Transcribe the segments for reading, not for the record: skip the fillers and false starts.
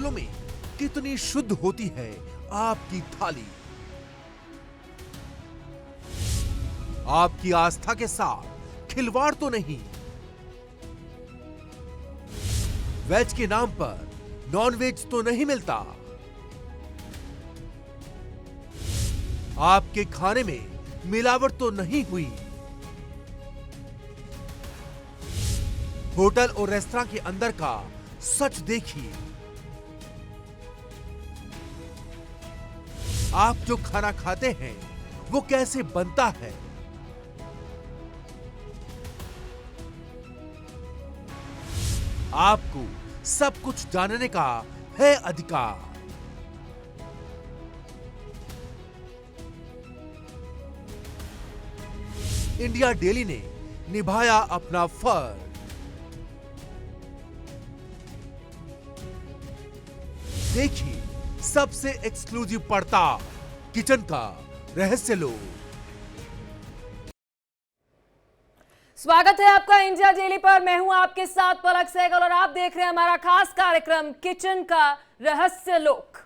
होटलों में कितनी शुद्ध होती है आपकी थाली। आपकी आस्था के साथ खिलवाड़ तो नहीं। वेज के नाम पर नॉन वेज तो नहीं मिलता। आपके खाने में मिलावट तो नहीं हुई। होटल और रेस्तरां के अंदर का सच देखिए। आप जो खाना खाते हैं वो कैसे बनता है। आपको सब कुछ जानने का है अधिकार। इंडिया डेली ने निभाया अपना फर्ज। देखिए सबसे एक्सक्लूसिव पड़ताल, किचन का रहस्य लोग। स्वागत है आपका इंडिया डेली पर। मैं हूं आपके साथ पलक सहगल और आप देख रहे हैं हमारा खास कार्यक्रम किचन का रहस्य लोक।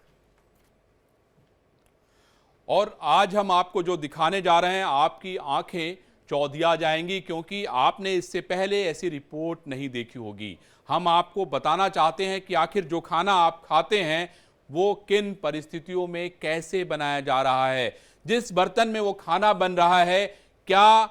और आज हम आपको जो दिखाने जा रहे हैं, आपकी आंखें चौधिया जाएंगी, क्योंकि आपने इससे पहले ऐसी रिपोर्ट नहीं देखी होगी। हम आपको बताना चाहते हैं कि आखिर जो खाना आप खाते हैं वो किन परिस्थितियों में कैसे बनाया जा रहा है। जिस बर्तन में वो खाना बन रहा है, क्या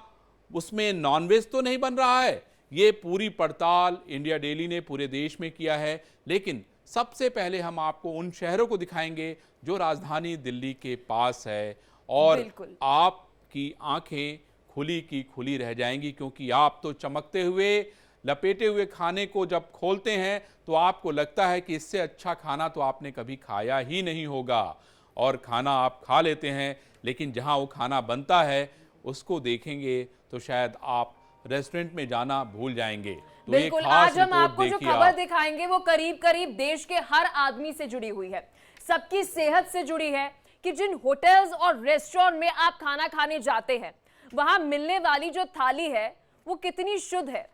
उसमें नॉनवेज तो नहीं बन रहा है। ये पूरी पड़ताल इंडिया डेली ने पूरे देश में किया है। लेकिन सबसे पहले हम आपको उन शहरों को दिखाएंगे जो राजधानी दिल्ली के पास है, और आपकी आंखें खुली की खुली रह जाएंगी, क्योंकि आप तो चमकते हुए लपेटे हुए खाने को जब खोलते हैं तो आपको लगता है कि इससे अच्छा खाना तो आपने कभी खाया ही नहीं होगा। और खाना आप खा लेते हैं, लेकिन जहां वो खाना बनता है उसको देखेंगे तो शायद आप रेस्टोरेंट में जाना भूल जाएंगे। तो बिल्कुल, आज हम आपको जो खबर दिखाएंगे वो करीब करीब देश के हर आदमी से जुड़ी हुई है, सबकी सेहत से जुड़ी है कि जिन होटल्स और रेस्टोरेंट में आप खाना खाने जाते हैं वहां मिलने वाली जो थाली है वो कितनी शुद्ध है।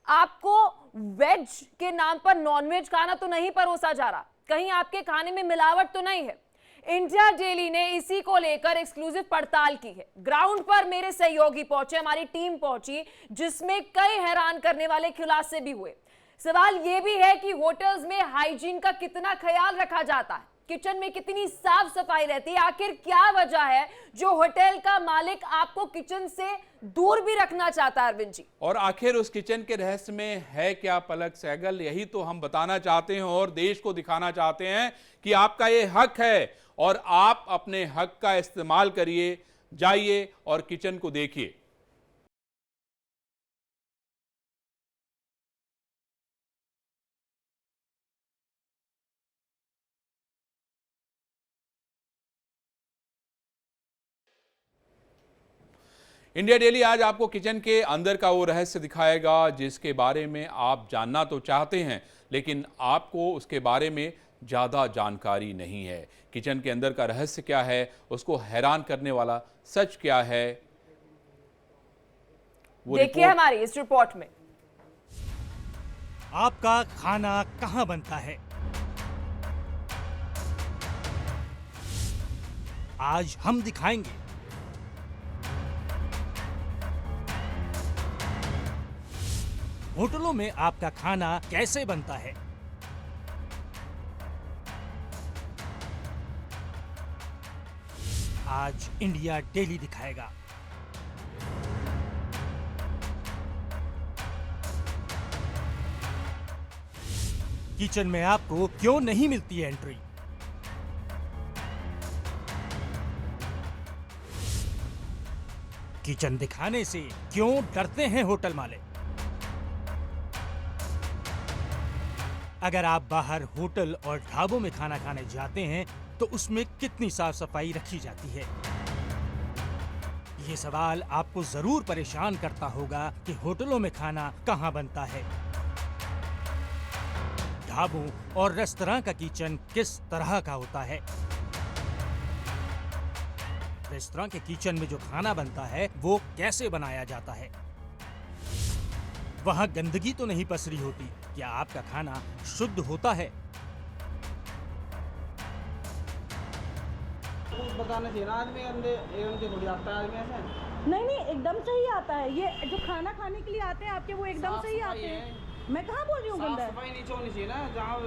आपको वेज के नाम पर नॉनवेज खाना तो नहीं परोसा जा रहा, कहीं आपके खाने में मिलावट तो नहीं है। इंडिया डेली ने इसी को लेकर एक्सक्लूसिव पड़ताल की है। ग्राउंड पर मेरे सहयोगी पहुंचे, हमारी टीम पहुंची, जिसमें कई हैरान करने वाले खुलासे भी हुए। सवाल यह भी है कि होटल्स में हाइजीन का कितना ख्याल रखा जाता है, किचन में कितनी साफ सफाई रहती है। आखिर क्या वजह है जो होटल का मालिक आपको किचन से दूर भी रखना चाहता है, अरविंद जी। और आखिर उस किचन के रहस्य में है क्या, पलक सहगल? यही तो हम बताना चाहते हैं और देश को दिखाना चाहते हैं कि आपका ये हक है और आप अपने हक का इस्तेमाल करिए। जाइए और किचन को देखिए। इंडिया डेली आज आपको किचन के अंदर का वो रहस्य दिखाएगा जिसके बारे में आप जानना तो चाहते हैं, लेकिन आपको उसके बारे में ज़्यादा जानकारी नहीं है। किचन के अंदर का रहस्य क्या है, उसको हैरान करने वाला सच क्या है, वो देखिए हमारी इस रिपोर्ट में। आपका खाना कहां बनता है? आज हम दिखाएंगे। होटलों में आपका खाना कैसे बनता है। आज इंडिया डेली दिखाएगा। किचन में आपको क्यों नहीं मिलती है एंट्री। किचन दिखाने से क्यों डरते हैं होटल मालिक। अगर आप बाहर होटल और ढाबों में खाना खाने जाते हैं तो उसमें कितनी साफ सफाई रखी जाती है। ये सवाल आपको जरूर परेशान करता होगा कि होटलों में खाना कहां बनता है। ढाबों और रेस्तरां का किचन किस तरह का होता है। रेस्तरां के किचन में जो खाना बनता है वो कैसे बनाया जाता है। वहां गंदगी तो नहीं पसरी होती। क्या आपका खाना शुद्ध होता है? बताना चाहिए ना, आदमी अंदर एकदम से थोड़ी आता है आदमी ऐसे। नहीं नहीं, एकदम से ही आता है। ये जो खाना खाने के लिए आते हैं आपके, वो एकदम से ही आते हैं। मैं कहाँ बोल रही हूँ गंदा है? सफाई नीचे होनी चाहिए ना, जहाँ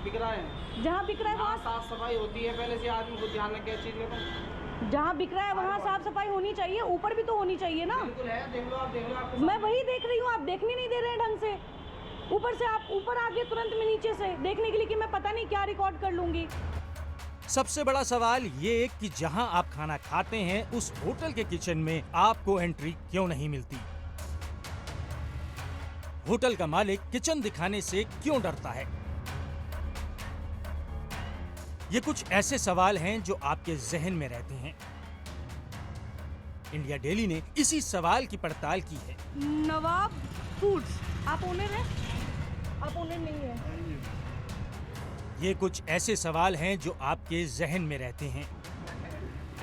बिक रहा है, जहाँ बिक रहा है वहाँ साफ सफाई होती है पहले से, आदमी को ध्यान रखे चीज का। जहाँ बिक रहा है वहाँ साफ सफाई होनी चाहिए, ऊपर भी तो होनी चाहिए ना। बिल्कुल है, देख लो आप, देख लो आपको। मैं वही देख रही हूँ, आप देखने नहीं दे रहे हैं ढंग से। ऊपर से आप ऊपर आ गए तुरंत में नीचे से देखने के लिए कि मैं पता नहीं क्या रिकॉर्ड कर लूंगी। सबसे बड़ा सवाल ये कि जहां आप खाना खाते हैं उस होटल के किचन में आपको एंट्री क्यों नहीं मिलती? होटल का मालिक किचन दिखाने से क्यों डरता है? ये कुछ ऐसे सवाल हैं जो आपके जहन में रहते हैं। इंडिया डेली ने इसी सवाल की पड़ताल की है। नवाब फूड्स, आप ओनर हैं? आप ओनर नहीं है। ये कुछ ऐसे सवाल हैं जो आपके जहन में रहते हैं।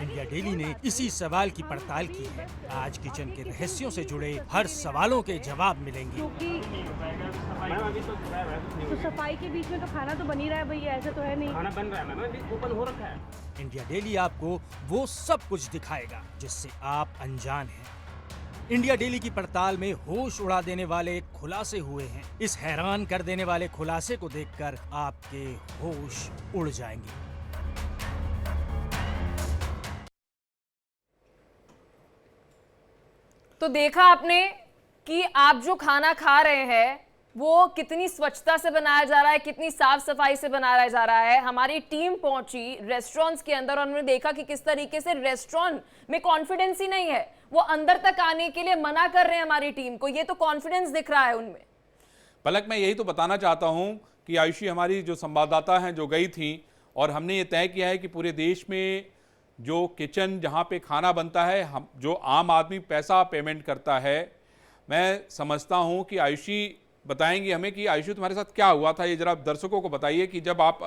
इंडिया डेली ने इसी सवाल की पड़ताल की है। आज किचन के रहस्यों से जुड़े हर सवालों के जवाब मिलेंगे। क्योंकि तो सफाई के बीच में तो खाना तो बन ही रहा है भैया, ऐसे तो है नहीं। खाना बन रहा है मैम, अभी ओपन हो रखा है। इंडिया डेली आपको वो सब कुछ दिखाएगा जिससे आप अनजान हैं। इंडिया डेली की पड़ताल में होश उड़ा देने वाले खुलासे हुए हैं। इस हैरान कर देने वाले खुलासे को देखकर आपके होश उड़ जाएंगे। तो देखा आपने कि आप जो खाना खा रहे हैं वो कितनी स्वच्छता से बनाया जा रहा है, कितनी साफ सफाई से बनाया जा रहा है। हमारी टीम पहुंची रेस्टोरेंट्स के अंदर और उन्होंने देखा कि किस तरीके से रेस्टोरेंट में कॉन्फिडेंस ही नहीं है, वो अंदर तक आने के लिए मना कर रहे हैं हमारी टीम को। ये तो कॉन्फिडेंस दिख रहा है उनमें। पलक, मैं यही तो बताना चाहता हूं कि आयुषी हमारी जो संवाददाता हैं जो गई थी, और हमने ये तय किया है कि पूरे देश में जो किचन जहां पे खाना बनता है, हम जो आम आदमी पैसा पेमेंट करता है, मैं समझता हूं कि आयुषी बताएंगी हमें कि आयुषी तुम्हारे साथ क्या हुआ था। ये जरा दर्शकों को बताइए कि जब आप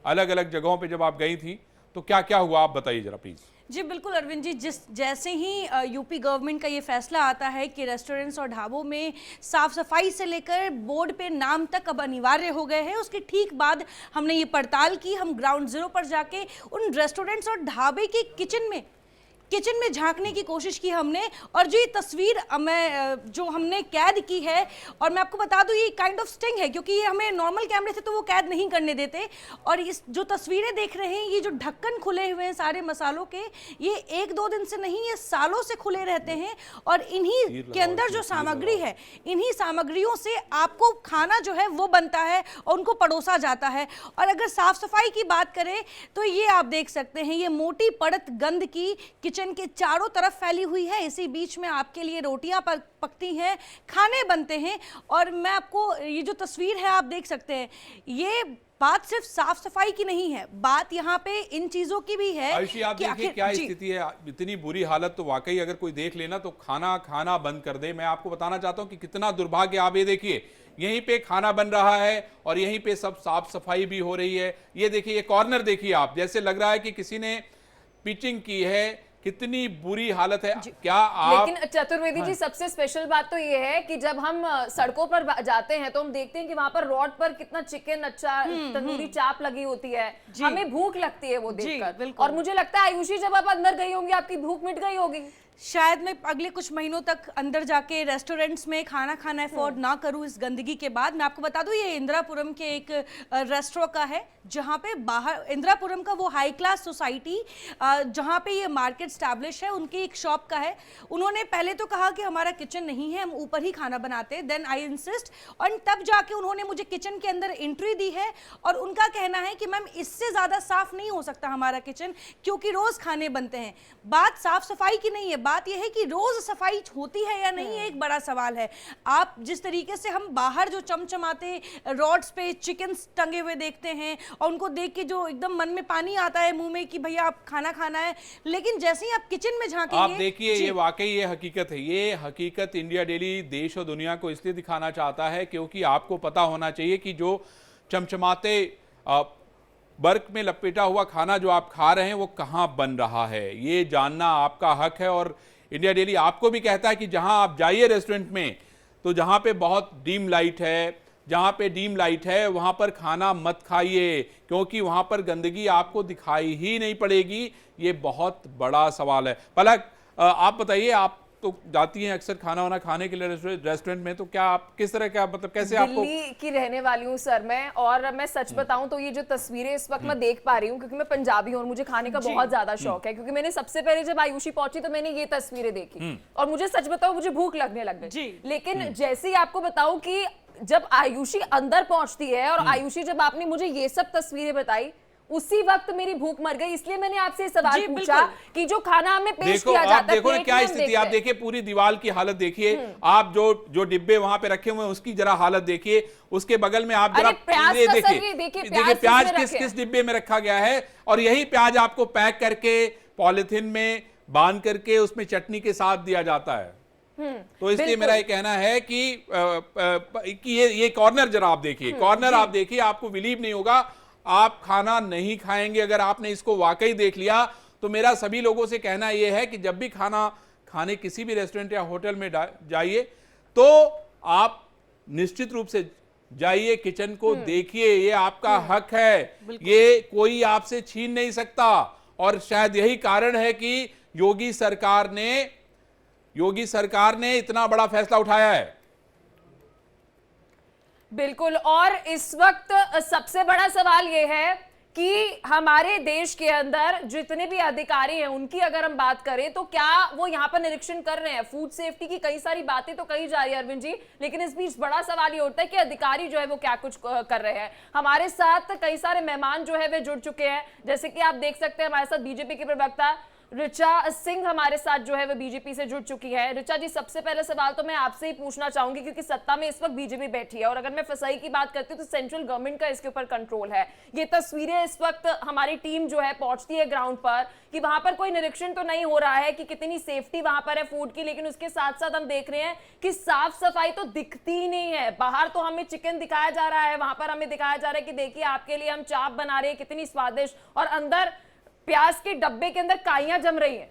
अलग अलग जगहों पे जब आप गई थी तो क्या क्या हुआ, आप बताइए जरा प्लीज। जी बिल्कुल अरविंद जी, जैसे ही यूपी गवर्नमेंट का ये फैसला आता है कि रेस्टोरेंट्स और ढाबों में साफ सफाई से लेकर बोर्ड पे नाम तक अब अनिवार्य हो गए हैं, उसके ठीक बाद हमने ये पड़ताल की। हम ग्राउंड जीरो पर जाके उन रेस्टोरेंट्स और ढाबे के किचन में झांकने की कोशिश की हमने। और जो ये तस्वीर जो हमने कैद की है, और मैं आपको बता दूं ये काइंड ऑफ स्टिंग है, क्योंकि ये हमें नॉर्मल कैमरे से तो वो कैद नहीं करने देते। और इस जो तस्वीरें देख रहे हैं, ये जो ढक्कन खुले हुए हैं सारे मसालों के, ये एक दो दिन से नहीं, ये सालों से खुले रहते हैं। और इन्हीं के अंदर जो सामग्री है, इन्हीं सामग्रियों से आपको खाना जो है वो बनता है और उनको परोसा जाता है। और अगर साफ सफाई की बात करें तो ये आप देख सकते हैं, ये मोटी परत गंद की किचन के चारों तरफ फैली हुई है। इसी बीच में आपके लिए रोटियां पकती हैं, खाने बनते हैं। और मैं आपको ये जो तस्वीर है आप देख सकते हैं, ये बात सिर्फ साफ सफाई की नहीं है, बात यहाँ पे इन चीजों की भी है। आयुषी, आप देखिए क्या स्थिति है, इतनी बुरी हालत तो वाकई अगर कोई देख लेना तो खाना बंद कर दे। मैं आपको बताना चाहता हूं कि कितना दुर्भाग्य। आप ये देखिए, यहीं पे खाना बन रहा है और यहीं पे सब साफ सफाई भी हो रही है। ये देखिए, ये कॉर्नर देखिए आप, जैसे लग रहा है कि किसी ने पिचिंग की है। कितनी बुरी हालत है। क्या आप, लेकिन चतुर्वेदी जी, सबसे स्पेशल बात तो ये है कि जब हम सड़कों पर जाते हैं तो हम देखते हैं कि वहां पर रोड पर कितना चिकन, अच्छा तंदूरी चाप लगी होती है। हमें भूख लगती है वो देखकर। और मुझे लगता है आयुषी, जब आप अंदर गई होंगी आपकी भूख मिट गई होगी। शायद मैं अगले कुछ महीनों तक अंदर जाके रेस्टोरेंट्स में खाना खाना अफोर्ड ना करूं इस गंदगी के बाद। मैं आपको बता दूं ये इंदिरापुरम के एक रेस्टोरेंट का है, जहां पे बाहर इंदिरापुरम का वो हाई क्लास सोसाइटी जहां पे ये मार्केट स्टैब्लिश है, उनकी एक शॉप का है। उन्होंने पहले तो कहा कि हमारा किचन नहीं है, हम ऊपर ही खाना बनाते हैं। देन आई इंसिस्ट, और तब जाके उन्होंने मुझे किचन के अंदर एंट्री दी है। और उनका कहना है कि मैम इससे ज़्यादा साफ नहीं हो सकता हमारा किचन, क्योंकि रोज़ खाने बनते हैं। बात साफ सफाई की नहीं है, बात यह है कि रोज सफाई होती है या नहीं, एक बड़ा सवाल है। आप जिस तरीके से हम बाहर जो चमचमाते रॉड्स पे चिकन टंगे हुए देखते हैं और उनको देख के जो एकदम मन में पानी आता है मुंह में कि भैया आप खाना खाना है, लेकिन जैसे ही आप किचन में झांकेंगे, आप देखिए ये वाकई ये हकीकत है। ये हकीकत इंडिया डेली देश और दुनिया को इसलिए दिखाना चाहता है क्योंकि आपको पता होना चाहिए कि जो चमचमाते बर्फ में लपेटा हुआ खाना जो आप खा रहे हैं वो कहां बन रहा है, ये जानना आपका हक है। और इंडिया डेली आपको भी कहता है कि जहां आप जाइए रेस्टोरेंट में, तो जहां पे बहुत डीम लाइट है, जहां पे डीम लाइट है वहां पर खाना मत खाइए, क्योंकि वहां पर गंदगी आपको दिखाई ही नहीं पड़ेगी। ये बहुत बड़ा सवाल है। पलक, आप बताइए, आप तो जाती हैं अक्सर खाना वाना खाने के लिए रेस्टोरेंट में, तो क्या आप किस तरह का, मतलब कैसे आपको? दिल्ली की रहने वाली हूँ सर मैं, और मैं सच बताऊं तो ये जो तस्वीरें इस वक्त मैं देख पा रही हूँ, क्योंकि मैं पंजाबी हूँ और मुझे खाने का बहुत ज्यादा शौक है, क्योंकि मैंने सबसे पहले जब आयुषी पहुंची तो मैंने ये तस्वीरें देखी और मुझे सच बताऊं मुझे भूख लगने लग गई। लेकिन जैसे ही आपको बताऊं कि जब आयुषी अंदर पहुंचती है और आयुषी जब आपने मुझे ये सब तस्वीरें बताई, उसी वक्त मेरी भूख मर गई। इसलिए मैंने आपसे सवाल पूछा कि जो खाना हमें पेश किया जाता है, देखो ना क्या स्थिति, आप देखिए पूरी दीवार की हालत देखिए, आप जो डिब्बे वहां पे रखे हुए हैं उसकी जरा हालत देखिए, उसके बगल में आप जरा देखिए प्याज किस डिब्बे में रखा गया है, और यही प्याज आपको पैक करके पॉलिथीन में बांध करके उसमें चटनी के साथ दिया जाता है। तो इसलिए मेरा ये कहना है कि ये कॉर्नर जरा आप देखिए, कॉर्नर आप देखिए, आपको बिलीव नहीं होगा, आप खाना नहीं खाएंगे अगर आपने इसको वाकई देख लिया। तो मेरा सभी लोगों से कहना यह है कि जब भी खाना खाने किसी भी रेस्टोरेंट या होटल में जाइए तो आप निश्चित रूप से जाइए, किचन को देखिए, ये आपका हक है, ये कोई आपसे छीन नहीं सकता। और शायद यही कारण है कि योगी सरकार ने इतना बड़ा फैसला उठाया है। बिल्कुल, और इस वक्त सबसे बड़ा सवाल यह है कि हमारे देश के अंदर जितने भी अधिकारी हैं उनकी अगर हम बात करें तो क्या वो यहाँ पर निरीक्षण कर रहे हैं? फूड सेफ्टी की कई सारी बातें तो कही जा रही है अरविंद जी, लेकिन इस बीच बड़ा सवाल ये उठता है कि अधिकारी जो है वो क्या कुछ कर रहे हैं। हमारे साथ कई सारे मेहमान जो है वे जुड़ चुके हैं, जैसे कि आप देख सकते हैं हमारे साथ बीजेपी की प्रवक्ता ऋचा सिंह हमारे साथ जो है वो बीजेपी से जुड़ चुकी है। ऋचा जी, सबसे पहले सवाल तो मैं आपसे ही पूछना चाहूंगी, क्योंकि सत्ता में इस वक्त बीजेपी बैठी है और अगर मैं फसाई की बात करती हूँ तो सेंट्रल गवर्नमेंट का इसके ऊपर कंट्रोल है। ये तस्वीरें इस वक्त हमारी टीम जो है पहुंचती है ग्राउंड पर कि वहां पर कोई निरीक्षण तो नहीं हो रहा है कि कितनी सेफ्टी वहां पर है फूड की, लेकिन उसके साथ साथ हम देख रहे हैं कि साफ सफाई तो दिखती ही नहीं है। बाहर तो हमें चिकन दिखाया जा रहा है, वहां पर हमें दिखाया जा रहा है कि देखिए आपके लिए हम चाप बना रहे हैं, कितनी स्वादिष्ट, और अंदर प्याज के डब्बे के अंदर काइयां जम रही हैं।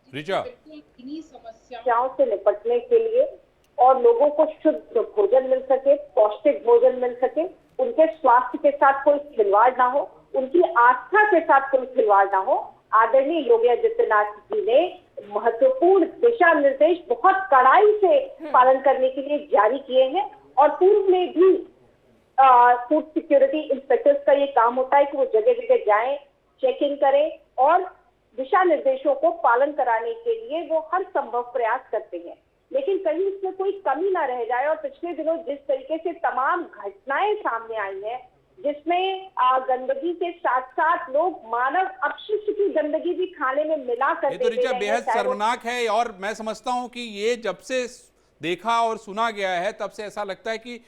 इन्हीं समस्याओं से निपटने के लिए और लोगों को शुद्ध भोजन मिल सके, पौष्टिक भोजन मिल सके, उनके स्वास्थ्य के साथ कोई खिलवाड़ ना हो, उनकी आस्था के साथ कोई खिलवाड़ ना हो, आदरणीय योगी आदित्यनाथ जी ने महत्वपूर्ण दिशा निर्देश बहुत कड़ाई से पालन करने के लिए जारी किए हैं। और पूर्व में भी फूड सिक्योरिटी इंस्पेक्टर्स का ये काम होता है कि वो जगह जगह जाएं, चेक इन करें और दिशा निर्देशों को पालन कराने के लिए वो हर संभव प्रयास करते हैं, लेकिन कहीं इसमें कोई कमी ना रह जाए। और पिछले दिनों जिस तरीके से तमाम घटनाएं सामने आई हैं, जिसमें गंदगी के साथ साथ लोग मानव अपशिष्ट की गंदगी भी खाने में मिला कर देते हैं। ये तो बेहद शर्मनाक है, और मैं समझता हूं कि ये जब से देखा और सुना गया है तब से ऐसा लगता है कि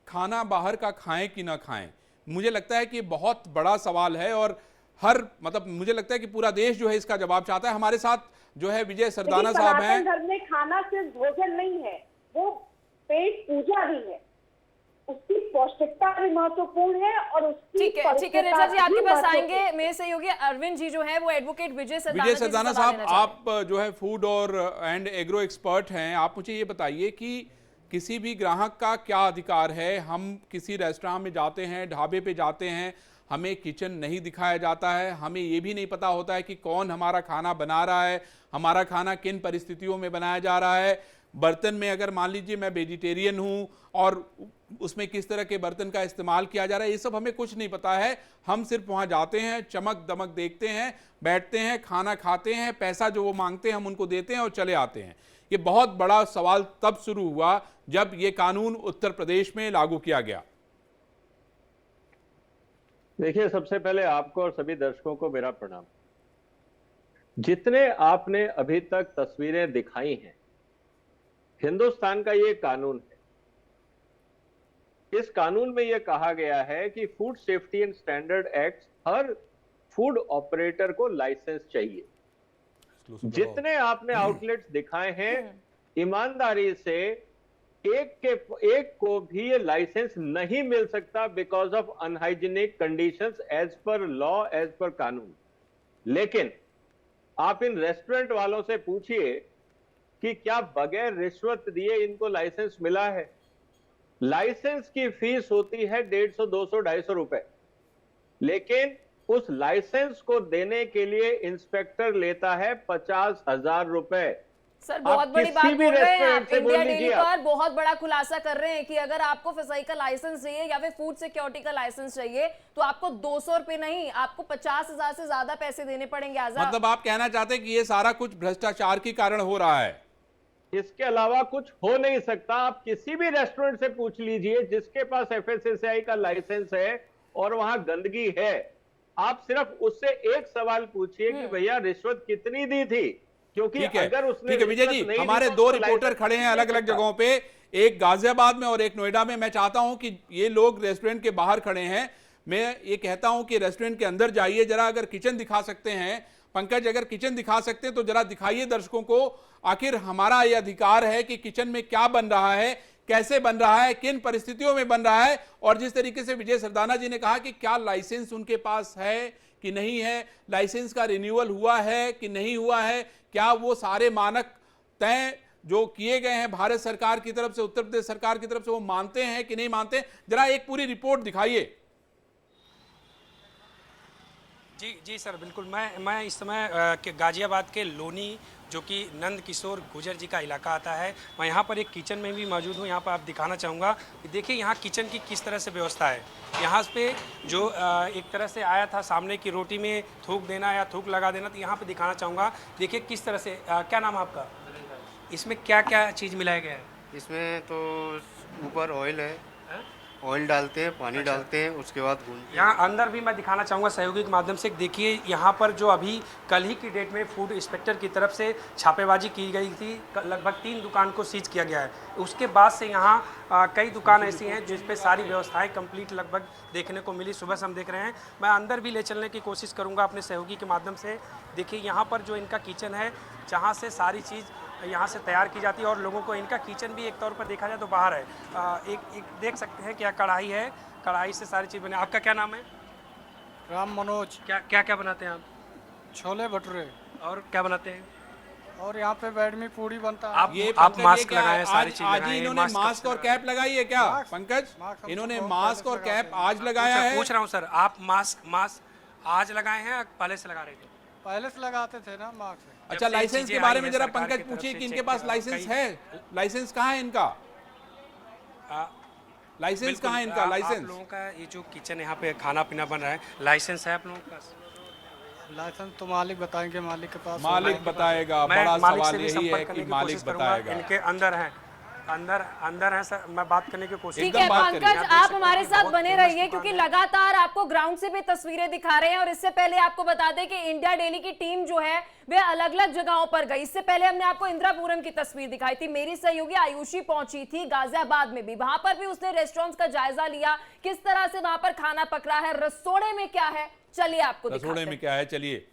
खाना बाहर का खाएं कि ना खाएं। मुझे लगता है कि बहुत बड़ा सवाल है, और मुझे लगता है कि पूरा देश जो है इसका जवाब चाहता है। हमारे साथ जो है विजय सरदाना साहब हैं। धर्म में खाना सिर्फ भोजन नहीं है, वो पेट पूजा भी है, उसकी पौष्टिकता भी महत्वपूर्ण है और उसकी ठीक है ऋचा जी, आपके पास आएंगे। मेरे सहयोगी अरविंद जी जो है वो एडवोकेट विजय सरदाना साहब, आप जो है फूड और एंड एग्रो एक्सपर्ट हैं, आप मुझे ये बताइए कि किसी भी ग्राहक का क्या अधिकार है? हम किसी रेस्टोरेंट में जाते हैं, ढाबे पे जाते हैं, हमें किचन नहीं दिखाया जाता है, हमें ये भी नहीं पता होता है कि कौन हमारा खाना बना रहा है, हमारा खाना किन परिस्थितियों में बनाया जा रहा है। बर्तन में अगर मान लीजिए मैं वेजिटेरियन हूँ और उसमें किस तरह के बर्तन का इस्तेमाल किया जा रहा है, ये सब हमें कुछ नहीं पता है। हम सिर्फ वहाँ जाते हैं, चमक दमक देखते हैं, बैठते हैं, खाना खाते हैं, पैसा जो वो मांगते हैं हम उनको देते हैं और चले आते हैं। ये बहुत बड़ा सवाल तब शुरू हुआ जब ये कानून उत्तर प्रदेश में लागू किया गया। देखिए, सबसे पहले आपको और सभी दर्शकों को मेरा प्रणाम। जितने आपने अभी तक तस्वीरें दिखाई हैं, हिंदुस्तान का ये कानून है। इस कानून में यह कहा गया है कि food safety and standard act her food operator को लाइसेंस चाहिए। जितने आपने आउटलेट्स दिखाए हैं, ईमानदारी से एक को भी ये लाइसेंस नहीं मिल सकता because of unhygienic conditions as per law, as per कानून। लेकिन आप इन रेस्टोरेंट वालों से पूछिए कि क्या बगैर रिश्वत दिए इनको लाइसेंस मिला है? लाइसेंस की फीस होती है 150, 200, 250 रुपए, लेकिन उस लाइसेंस को देने के लिए इंस्पेक्टर लेता है 50,000 रुपए। सर बहुत बड़ी बात बोल रहे हैं आप। इंडिया डेली पर बहुत बड़ा खुलासा कर रहे हैं कि अगर आपको फिसाई का लाइसेंस चाहिए या फिर फूड सिक्योरिटी का लाइसेंस चाहिए तो आपको 200 रुपए नहीं, आपको 50,000 से ज्यादा पैसे देने पड़ेंगे। मतलब आप कहना चाहते हैं कि ये सारा कुछ भ्रष्टाचार के कारण हो रहा है? इसके अलावा कुछ हो नहीं सकता। आप किसी भी रेस्टोरेंट से पूछ लीजिए जिसके पास FSSAI का लाइसेंस है और वहां गंदगी है, आप सिर्फ उससे एक सवाल पूछिए कि भैया रिश्वत कितनी दी थी, क्योंकि अगर उसने ठीक है विजय जी, हमारे दो रिपोर्टर खड़े हैं अलग अलग जगहों पे, एक गाजियाबाद में और एक नोएडा में। मैं चाहता हूं कि ये लोग रेस्टोरेंट के बाहर खड़े हैं, मैं ये कहता हूं कि रेस्टोरेंट के अंदर जाइए जरा, अगर किचन दिखा सकते हैं पंकज, अगर किचन दिखा सकते हैं तो जरा दिखाइए दर्शकों को। आखिर हमारा ये अधिकार है कि किचन में क्या बन रहा है, कैसे बन रहा है, किन परिस्थितियों में बन रहा है, और जिस तरीके से विजय सरदाना जी ने कहा कि क्या लाइसेंस उनके पास है कि नहीं है, लाइसेंस का रिन्यूअल हुआ है कि नहीं हुआ है, क्या वो सारे मानक तय जो किए गए हैं भारत सरकार की तरफ से, उत्तर प्रदेश सरकार की तरफ से, वो मानते हैं कि नहीं मानते। जरा एक पूरी रिपोर्ट दिखाइए। जी सर, बिल्कुल। मैं इस समय गाजियाबाद के लोनी, जो कि नंद किशोर गुजर जी का इलाका आता है, मैं यहाँ पर एक किचन में भी मौजूद हूँ। यहाँ पर आप दिखाना चाहूँगा कि देखिए यहाँ किचन की किस तरह से व्यवस्था है। यहाँ पे जो एक तरह से आया था सामने की रोटी में थूक देना या थूक लगा देना, तो यहाँ पे दिखाना चाहूँगा। देखिए किस तरह से, क्या नाम है आपका? इसमें क्या क्या चीज़ मिलाया गया है? इसमें तो ऊपर ऑयल है, ऑयल डालते हैं, पानी डालते हैं, उसके बाद भूनते हैं। यहाँ अंदर भी मैं दिखाना चाहूँगा सहयोगी के माध्यम से। देखिए यहाँ पर जो अभी कल ही की डेट में फूड इंस्पेक्टर की तरफ से छापेबाजी की गई थी, लगभग 3 दुकान को सीज किया गया है। उसके बाद से यहाँ कई दुकान ऐसी हैं जिस पे सारी व्यवस्थाएं कंप्लीट लगभग देखने को मिली। सुबह से हम देख रहे हैं, मैं अंदर भी ले चलने की कोशिश करूँगा अपने सहयोगी के माध्यम से। देखिए यहाँ पर जो इनका किचन है, जहाँ से सारी चीज़ यहाँ से तैयार की जाती है, और लोगों को इनका किचन भी एक तौर पर देखा जाए तो बाहर है। एक देख सकते हैं क्या कढ़ाई है, कढ़ाई से सारी चीज़ बने। आपका क्या नाम है? राम मनोज। क्या बनाते हैं आप? छोले भटूरे। और क्या बनाते हैं? और यहाँ पे बैड में पूड़ी बनता है। आप मास्क लगाए, सारी चीज आज ही इन्होंने मास्क और कैप लगाई है क्या पंकज? इन्होंने मास्क और कैप आज लगाया है? पूछ रहा हूँ सर, आप मास्क आज लगाए हैं, पहले से लगा रहे थे? पहले से लगाते थे ना मास्क। अच्छा, लाइसेंस के बारे में जरा पंकज पूछिए कि इनके पास लाइसेंस है? लाइसेंस कहाँ है इनका? लाइसेंस कहाँ है इनका? लाइसेंस? आप लोगों का ये जो किचन यहाँ पे खाना पीना बन रहा है, लाइसेंस है आप लोगों का? लाइसेंस तो मालिक बताएंगे, मालिक के पास। मालिक बताएगा। बड़ा सवाल यही है कि मालिक बताएगा। इनके अंदर है सर, मैं बात करने की कोशिश। ठीक है पंकज, आप हमारे साथ बने रहिए क्योंकि लगातार आपको ग्राउंड से भी तस्वीरें दिखा रहे हैं। और इससे पहले आपको बता दें कि इंडिया डेली की टीम जो है वे अलग अलग जगहों पर गई। इससे पहले हमने आपको इंदिरापुरम की तस्वीर दिखाई थी, मेरी सहयोगी आयुषी पहुंची थी गाजियाबाद में भी, वहां पर भी उसने रेस्टोरेंट्स का जायजा लिया, किस तरह से वहां पर खाना पक रहा है, रसोड़े में क्या है, चलिए आपको रसोड़े में क्या है, चलिए।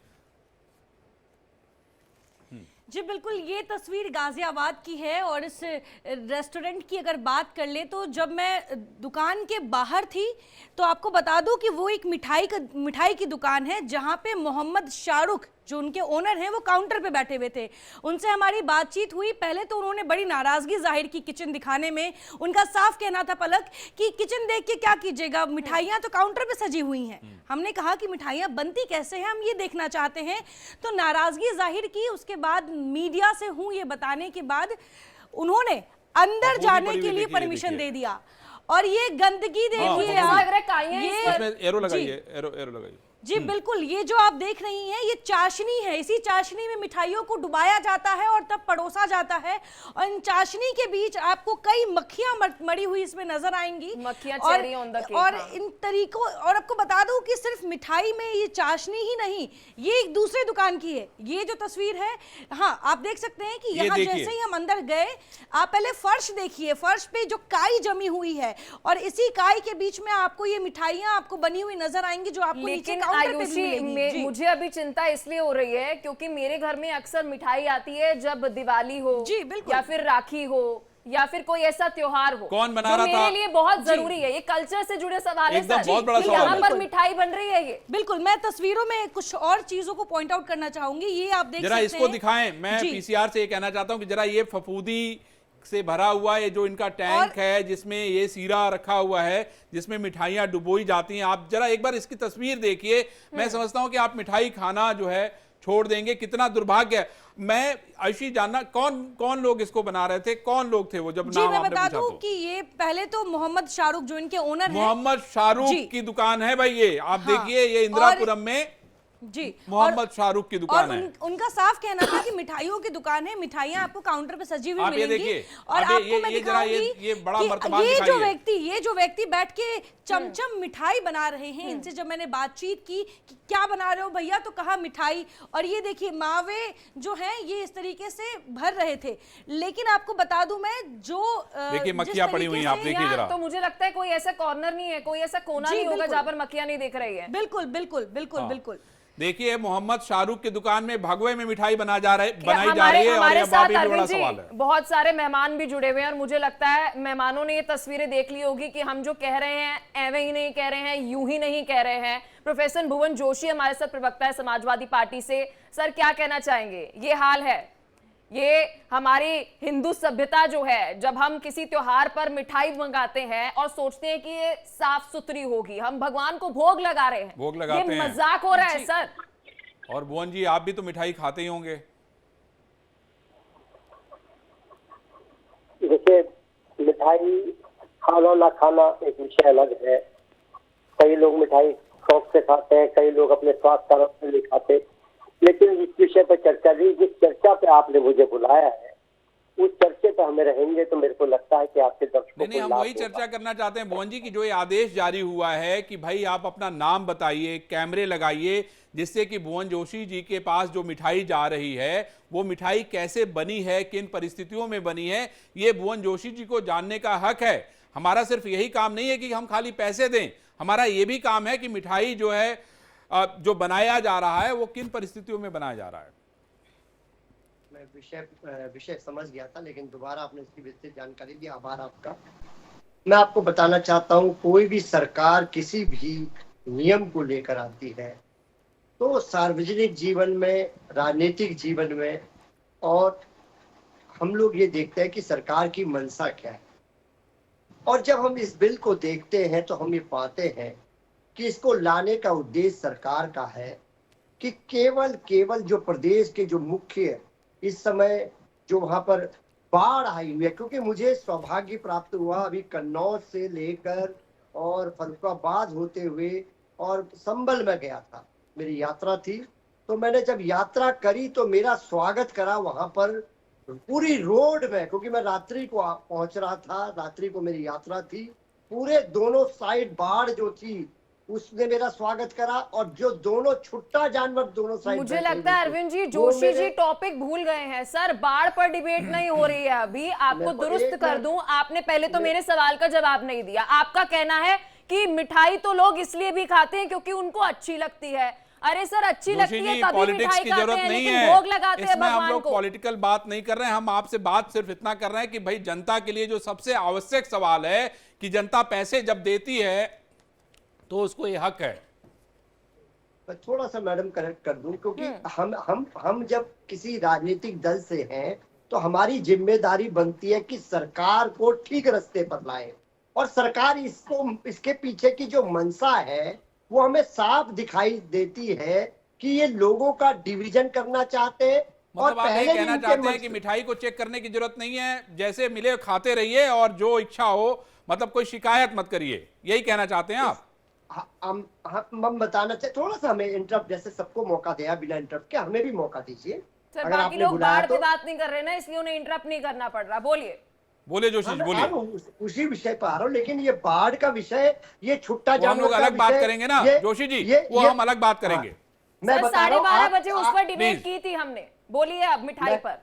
जी बिल्कुल, ये तस्वीर गाजियाबाद की है। और इस रेस्टोरेंट की अगर बात कर ले तो जब मैं दुकान के बाहर थी तो आपको बता दूं कि वो एक मिठाई की दुकान है, जहां पे मोहम्मद शाहरुख जो उनके ओनर हैं वो काउंटर पे बैठे हुए थे। उनसे हमारी बातचीत हुई। पहले तो उन्होंने बड़ी नाराजगी जाहिर की किचन दिखाने में। उनका साफ कहना था पलक कि किचन देख के क्या कीजिएगा, मिठाइयाँ तो काउंटर पे सजी हुई हैं। हमने कहा कि मिठाइयाँ बनती कैसे हैं, हम ये देखना चाहते हैं। तो नाराजगी जाहिर की। उसके बाद मीडिया से हूँ ये बताने के बाद उन्होंने अंदर जाने के लिए परमिशन दे दिया। और ये गंदगी देखिए आप, ये एरो लगाइए, एरो लगाइए। जी बिल्कुल, ये जो आप देख रही हैं ये चाशनी है। इसी चाशनी में मिठाइयों को डुबाया जाता है और तब परोसा जाता है। और इन चाशनी के बीच आपको कई मक्खियां मरी हुई इसमें नजर आएंगी। और इन तरीकों, और आपको बता दूं कि सिर्फ मिठाई में ये चाशनी ही नहीं, ये एक दूसरे दुकान की है। ये जो तस्वीर है, हाँ आप देख सकते हैं कि यहाँ जैसे ही हम अंदर गए, आप पहले फर्श देखिए, फर्श पे जो काई जमी हुई है और इसी काई के बीच में आपको ये मिठाइयां आपको बनी हुई नजर आएंगी जो आपको नीचे आयुषी, मुझे अभी चिंता इसलिए हो रही है क्योंकि मेरे घर में अक्सर मिठाई आती है जब दिवाली हो, जी बिल्कुल, या फिर राखी हो, या फिर कोई ऐसा त्योहार हो। कौन बना रहा था? मेरे लिए बहुत जरूरी है, ये कल्चर से जुड़े सवाल है सर। बहुत बड़ा सवाल यहाँ पर मिठाई बन रही है ये। बिल्कुल, मैं तस्वीरों में कुछ और चीजों को पॉइंट आउट करना चाहूंगी। ये आप देख सकते हैं, जरा इसको दिखाएं। मैं पीसीआर से ये कहना चाहता हूं कि जरा ये फफूदी से भरा हुआ ये जो इनका टैंक है जिसमें ये सीरा रखा हुआ है जिसमें मिठाइयां डुबोई जाती हैं। आप जरा एक बार इसकी तस्वीर देखिए। मैं समझता हूं कि आप मिठाई खाना जो है छोड़ देंगे। कितना दुर्भाग्य है। मैं आयुषी जानना कौन लोग इसको बना रहे थे, कौन लोग थे वो जब जी, नाम मैं आपने बता पूछा दूं तो? कि ये पहले तो मोहम्मद शाहरुख जो इनके ओनर हैं, मोहम्मद शाहरुख की दुकान है भाई। ये आप देखिए, ये इंदिरापुरम में जी मोहम्मद शाहरुख की दुकान और है। उनका साफ कहना था कि मिठाइयों की दुकान है, मिठाइयां आपको काउंटर पे सजी हुई आप ये मिलेंगी। देखिए, और अब ये- आपको मैं ये जरा दिखाऊंगी ये बड़ा कि मर्तबान ये दिखाइए। जो व्यक्ति बैठ के चमचम मिठाई बना रहे हैं, इनसे जब मैंने बातचीत की कि क्या बना रहे हो भैया, तो कहा मिठाई। और ये देखिए मावे जो हैं ये इस तरीके से भर रहे थे। लेकिन आपको बता दूं मैं, जो देखिए मक्खियां पड़ी हुई हैं, आप देखिए जरा। तो मुझे लगता है कोई ऐसा कॉर्नर नहीं है, कोई ऐसा कोना नहीं होगा जहां पर मक्खियां नहीं दिख रही है। बिल्कुल बिल्कुल बिल्कुल बिल्कुल। देखिए मोहम्मद शाहरुख की दुकान में भगवे में मिठाई बनाई जा रही है। हमारे और साथ ये अरविंद बड़ा जी सवाल है। बहुत सारे मेहमान भी जुड़े हुए हैं और मुझे लगता है मेहमानों ने ये तस्वीरें देख ली होगी कि हम जो कह रहे हैं एवं ही नहीं कह रहे हैं, यूं ही नहीं कह रहे हैं। प्रोफेसर भुवन जोशी हमारे साथ प्रवक्ता है समाजवादी पार्टी से। सर क्या कहना चाहेंगे? ये हाल है, ये हमारी हिंदू सभ्यता जो है, जब हम किसी त्योहार पर मिठाई मंगाते हैं और सोचते हैं कि ये साफ सुथरी होगी, हम भगवान को भोग लगा रहे हैं, भोग लगाते ये हैं। मजाक हो रहा है सर। और भुवन जी आप भी तो मिठाई खाते ही होंगे। देखिए मिठाई खाना ना खाना एक विषय अलग है। कई लोग मिठाई शौक से खाते हैं, कई लोग अपने स्वास्थ्य कारण से नहीं खाते। लेकिन जिस विषय पर चर्चा दी, जिस चर्चा पे आपने मुझे बुलाया है, उस चर्चे पे हमें रहेंगे तो मेरे को लगता है कि आपके दर्शकों नहीं, हम वही चर्चा करना चाहते हैं भुवन जी की जो ये आदेश जारी हुआ है कि भाई आप अपना नाम बताइए, कैमरे लगाइए, जिससे कि भुवन जोशी जी के पास जो मिठाई जा रही है वो मिठाई कैसे बनी है, किन परिस्थितियों में बनी है, ये भुवन जोशी जी को जानने का हक है। हमारा सिर्फ यही काम नहीं है कि हम खाली पैसे दें, हमारा ये भी काम है कि मिठाई जो है जो बनाया जा रहा है वो किन परिस्थितियों में बनाया जा रहा है। मैं विषय समझ गया था, लेकिन दोबारा आपने इसकी विस्तृत जानकारी दी, आभार आपका। मैं आपको बताना चाहता हूँ, कोई भी सरकार किसी भी नियम को लेकर आती है तो सार्वजनिक जीवन में, राजनीतिक जीवन में, और हम लोग ये देखते हैं कि सरकार की मंशा क्या है। और जब हम इस बिल को देखते हैं तो हम ये पाते हैं कि इसको लाने का उद्देश्य सरकार का है कि केवल जो प्रदेश के जो मुख्य इस समय जो वहां पर बाढ़ आई हुई है, क्योंकि मुझे सौभाग्य प्राप्त हुआ अभी कन्नौज से लेकर और फरुखाबाद होते हुए और संभल में गया था, मेरी यात्रा थी। तो मैंने जब यात्रा करी तो मेरा स्वागत करा वहां पर पूरी रोड में, क्योंकि मैं रात्रि को पहुंच रहा था, रात्रि को मेरी यात्रा थी। पूरे दोनों साइड बाढ़ जो थी उसने मेरा स्वागत करा, और जो दोनों छुट्टा जानवर दोनों साइड। मुझे लगता है अरविंद जी, जोशी जी टॉपिक भूल गए हैं सर। बाढ़ पर डिबेट नहीं हो रही है अभी। आपको दुरुस्त कर दूं, आपने पहले तो मेरे सवाल का जवाब नहीं दिया। आपका कहना है कि मिठाई तो लोग इसलिए भी खाते हैं क्योंकि उनको अच्छी लगती है। अरे सर, अच्छी लगती है तभी मिठाई खाते हैं, लेकिन भोग लगाते हैं भगवान को। हम लोग पॉलिटिकल बात नहीं कर रहे हैं, हम आपसे बात सिर्फ इतना कर रहे हैं कि भाई जनता के लिए जो सबसे आवश्यक सवाल है कि जनता पैसे जब देती है तो उसको ये हक है। मैं थोड़ा सा मैडम करेक्ट कर दूं, क्योंकि हम जब किसी राजनीतिक दल से हैं तो हमारी जिम्मेदारी बनती है कि सरकार को ठीक रास्ते पर लाए, और सरकार इसके पीछे की जो मंशा है वो हमें साफ दिखाई देती है कि ये लोगों का डिवीजन करना चाहते हैं। मतलब आप ये कहना चाहते हैं कि मिठाई को चेक करने की जरूरत नहीं है, जैसे मिले खाते रहिए और जो इच्छा हो, मतलब कोई शिकायत मत करिए, यही कहना चाहते हैं आप? हम बताना चाहिए, थोड़ा सा हमें इंटरप्ट, जैसे सबको मौका दिया बिना इंटरप्ट के, हमें भी मौका दीजिए। सर बाकी लोग बाढ़ पे बात नहीं कर रहे ना, इसलिए उन्हें इंटरप्ट नहीं करना पड़ रहा। बोलिए जोशी जी, बोलिए। उसी विषय पर आ रहा हूँ, लेकिन ये बाढ़ का विषय, ये छुट्टा जानवर, हम लोग अलग बात करेंगे ना जोशी जी, वो हम अलग बात करेंगे। मैं 12:30 बजे उस पर डिबेट की थी हमने। बोलिए अब मिठाई पर।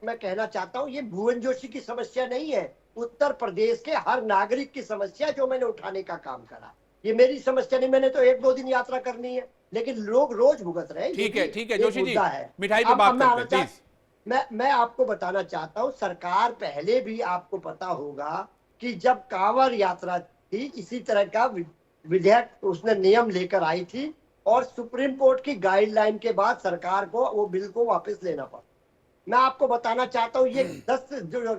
मैं कहना चाहता हूँ, ये भुवन जोशी की समस्या नहीं है, उत्तर प्रदेश के हर नागरिक की समस्या जो मैंने उठाने का काम करा। ये मेरी समस्या नहीं, मैंने तो 1-2 दिन यात्रा करनी है, लेकिन लोग रोज भुगत रहे हैं। ठीक है जोशी जी, मिठाई पे बात करते हैं प्लीज। मैं आपको बताना चाहता हूँ, सरकार पहले भी आपको पता होगा कि जब कांवड़ यात्रा थी, इसी तरह का विधेयक उसने नियम लेकर आई थी, और सुप्रीम कोर्ट की गाइडलाइन के बाद सरकार को वो बिल को वापस लेना पड़ा। मैं आपको बताना चाहता हूँ ये 10 जो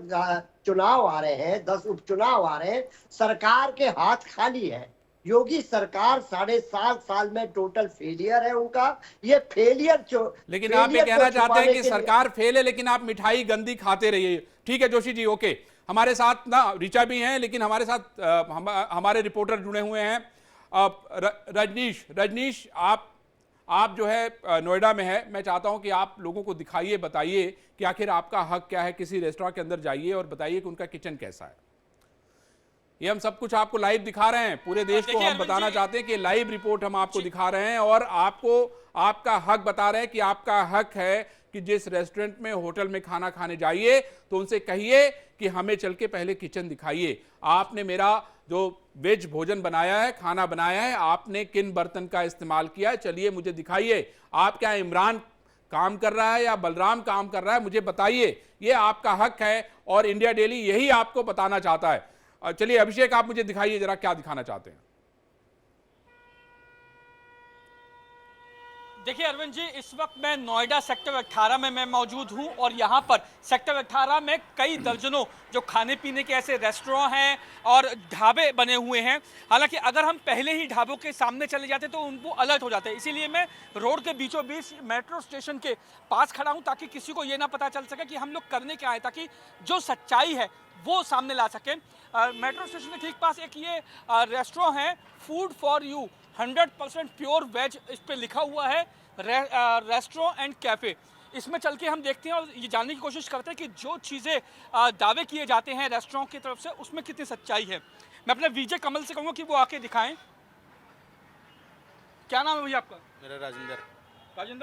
चुनाव आ रहे हैं, 10 उपचुनाव आ रहे हैं, सरकार के हाथ खाली है। योगी सरकार 7.5 साल में टोटल फेलियर है उनका। ये फेलियर लेकिन आप ये कहना चाहते हैं कि सरकार फेल है लेकिन आप मिठाई गंदी खाते रहिए। ठीक है जोशी जी, ओके। हमारे साथ ना ऋचा भी हैं, लेकिन हमारे साथ हमारे रिपोर्टर जुड़े हुए हैं। रजनीश, आप जो है नोएडा में है, मैं चाहता हूं कि आप लोगों को दिखाइए, बताइए कि आखिर आपका हक क्या है। किसी रेस्टोरेंट के अंदर जाइए और बताइए कि उनका किचन कैसा है। ये हम सब कुछ आपको लाइव दिखा रहे हैं, पूरे देश को हम बताना चाहते हैं कि लाइव रिपोर्ट हम आपको दिखा रहे हैं और आपको आपका हक बता रहे हैं कि आपका हक है कि जिस रेस्टोरेंट में, होटल में खाना खाने जाइए तो उनसे कहिए कि हमें चल के पहले किचन दिखाइए। आपने मेरा जो वेज भोजन बनाया है, खाना बनाया है, आपने किन बर्तन का इस्तेमाल किया है, चलिए मुझे दिखाइए। आप क्या इमरान काम कर रहा है या बलराम काम कर रहा है, मुझे बताइए। ये आपका हक है और इंडिया डेली यही आपको बताना चाहता है। चलिए अभिषेक, आप मुझे दिखाइए जरा क्या दिखाना चाहते हैं। देखिए अरविंद जी, इस वक्त मैं नोएडा सेक्टर 18 में मैं मौजूद हूं और यहां पर सेक्टर 18 में कई दर्जनों जो खाने पीने के ऐसे रेस्टोरेंट हैं और ढाबे बने हुए हैं। हालांकि अगर हम पहले ही ढाबों के सामने चले जाते तो उनको अलर्ट हो जाते, इसीलिए मैं रोड के बीचों बीच मेट्रो स्टेशन के पास खड़ा हूँ ताकि किसी को ये ना पता चल सके कि हम लोग करने क्या है, ताकि जो सच्चाई है वो सामने ला सकें। मेट्रो स्टेशन के ठीक पास एक ये रेस्टोरेंट है, food for you, 100% pure veg इस पे लिखा हुआ है, रेस्टोरेंट एंड कैफ़े। इसमें चल के हम देखते हैं और ये जानने की कोशिश करते हैं कि जो चीज़ें दावे किए जाते हैं रेस्टोरेंट की तरफ से उसमें कितनी सच्चाई है। मैं अपने विजय कमल से कहूँगा कि वो आके दिखाएं। क्या नाम है भैया आपका? मेरा राजेंद्र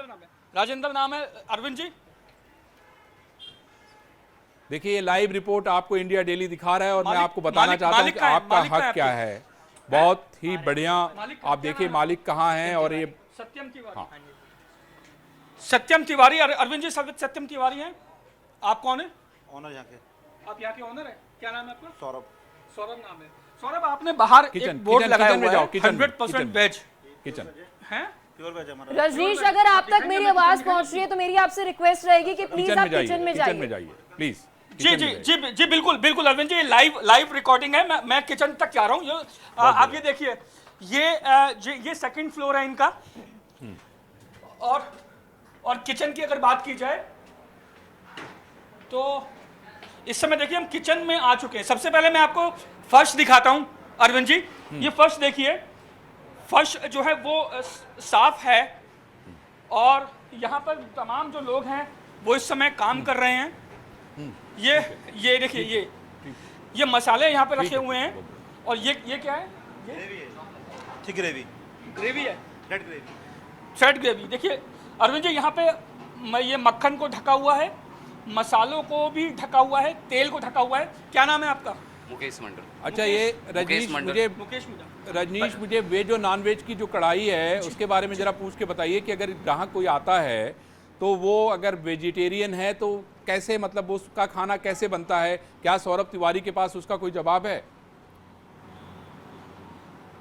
नाम है। राजेंद्र नाम है। अरविंद जी देखिए, ये लाइव रिपोर्ट आपको इंडिया डेली दिखा रहा है और मैं आपको बताना चाहता हूँ कि आपका हक क्या है। बहुत ही बढ़िया। आप देखिए मालिक कहाँ हैं और ये सत्यम तिवारी। हाँ। सत्यम तिवारी। अरविंद जी सत्यम तिवारी हैं। आप कौन है? ऑनर यहाँ के। आप यहाँ के ऑनर हैं। क्या नाम है आपका? सौरभ नाम है। सौरभ, आपने बाहर एक बोर्ड लगाया हुआ है 100% वेज किचन है, प्योर वेज हमारा। रजनीश, अगर आप तक मेरी आवाज पहुंच रही है तो मेरी आपसे रिक्वेस्ट रहेगी कि प्लीज आप किचन में जाइए प्लीज। जी बिल्कुल अरविंद जी, लाइव रिकॉर्डिंग है। मैं किचन तक जा रहा हूँ। आप ये देखिए, ये सेकंड फ्लोर है इनका। और किचन की अगर बात की जाए तो इस समय देखिए हम किचन में आ चुके हैं। सबसे पहले मैं आपको फर्श दिखाता हूं अरविंद जी। ये फर्श देखिए, फर्श जो है वो साफ है और यहाँ पर तमाम जो लोग हैं वो इस समय काम कर रहे हैं। ये देखिए, ये मसाले यहाँ पे रखे हुए हैं और ये क्या है? ये ग्रेवी है, रेड ग्रेवी। देखिए अरविंद जी, यहाँ पे ये मक्खन को ढका हुआ है, मसालों को भी ढका हुआ है, तेल को ढका हुआ है। क्या नाम है आपका? मुकेश मंडल। अच्छा, ये रजनीश, मुझे वेज और नॉन वेज की जो कढ़ाई है उसके बारे में जरा पूछ के बताइए कि अगर ग्राहक कोई आता है तो वो अगर वेजिटेरियन है तो कैसे, मतलब उसका खाना कैसे बनता है? क्या सौरभ तिवारी के पास उसका कोई जवाब है?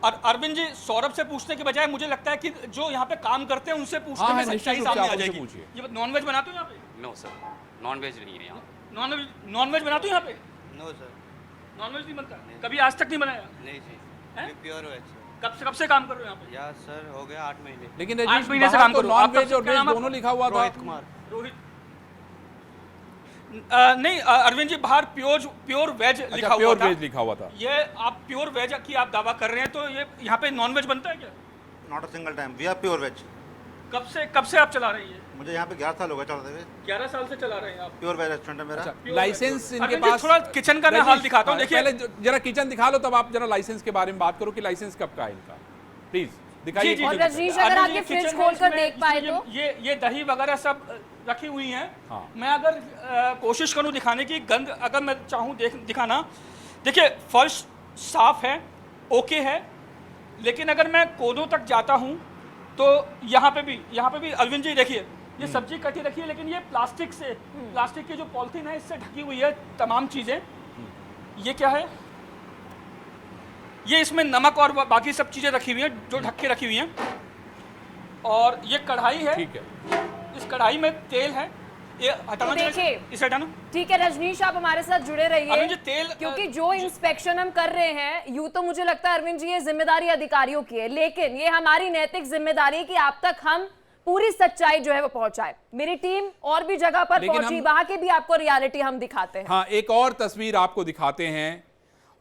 अरविंद जी, सौरभ से पूछने के बजाय मुझे लगता है कि जो यहाँ पे काम करते हैं उनसे पूछने में सच्चाई सामने आ जाएगी। ये नॉन वेज बनाते हो यहाँ पे? नो सर, नॉन वेज नहीं है यहाँ। नॉन वेज बनाते हो यहाँ पे? नो सर, नॉन वेज नहीं बनता। कभी आज तक नहीं बनाया? नहीं जी, प्योर वेज। कब से काम कर रहे हो यहाँ पे? यार सर हो गया 8 महीने। लेकिन 8 महीने से काम कर रहे हो। नॉन वेज और वेज दोनों लिखा हुआ था। रोहित नहीं अरविंद जी, बाहर प्योर वेज लिखा हुआ था। ये आप प्योर वेज की आप दावा कर रहे हैं तो ये यहाँ पे नॉन वेज बनता है क्या? Not a single time, we are pure veg. कब से आप चला रहे हैं? मुझे यहाँ पे 11 साल हो गए चलते हुए। 11 साल से चला रहे हैं आप? प्योर वेज रेस्टोरेंट है मेरा। लाइसेंस इनके पास। थोड़ा किचन का मैं हाल दिखाता हूँ। देखिए पहले जरा किचन दिखा लो, तब आप जरा लाइसेंस के बारे में बात करो कि लाइसेंस कब का है इनका, प्लीज दिखाइए। और रजनीश, अगर आप ये फ्रिज खोलकर देख पाए तो ये दही वगैरह सब रखी हुई हैं। हाँ। मैं अगर कोशिश करूं दिखाने की, गंद अगर मैं चाहूं दिखाना, देखिए फर्श साफ है, ओके है, लेकिन अगर मैं कोनों तक जाता हूं तो यहाँ पे भी अरविंद जी देखिए, ये सब्जी कटी रखी है लेकिन ये प्लास्टिक की जो पॉलिथीन है इससे ढकी हुई है तमाम चीजें। ये क्या है? ये इसमें नमक और बाकी सब चीजें रखी हुई हैं जो ढक के रखी हुई हैं। और ये कढ़ाई है। ठीक है। इस कढ़ाई में तेल है ये हटाना देखिए, इसे हटाना। ठीक है रजनीश, आप हमारे साथ जुड़े रहिए, अरविंद जी, तेल क्योंकि जो इंस्पेक्शन हम कर रहे हैं, यूं तो मुझे लगता है अरविंद जी ये जिम्मेदारी अधिकारियों की है, लेकिन ये हमारी नैतिक जिम्मेदारी है कि आप तक हम पूरी सच्चाई जो है वो पहुंचाए। मेरी टीम और भी जगह पर पहुंची, वहां की भी आपको रियलिटी हम दिखाते हैं। हाँ, एक और तस्वीर आपको दिखाते हैं,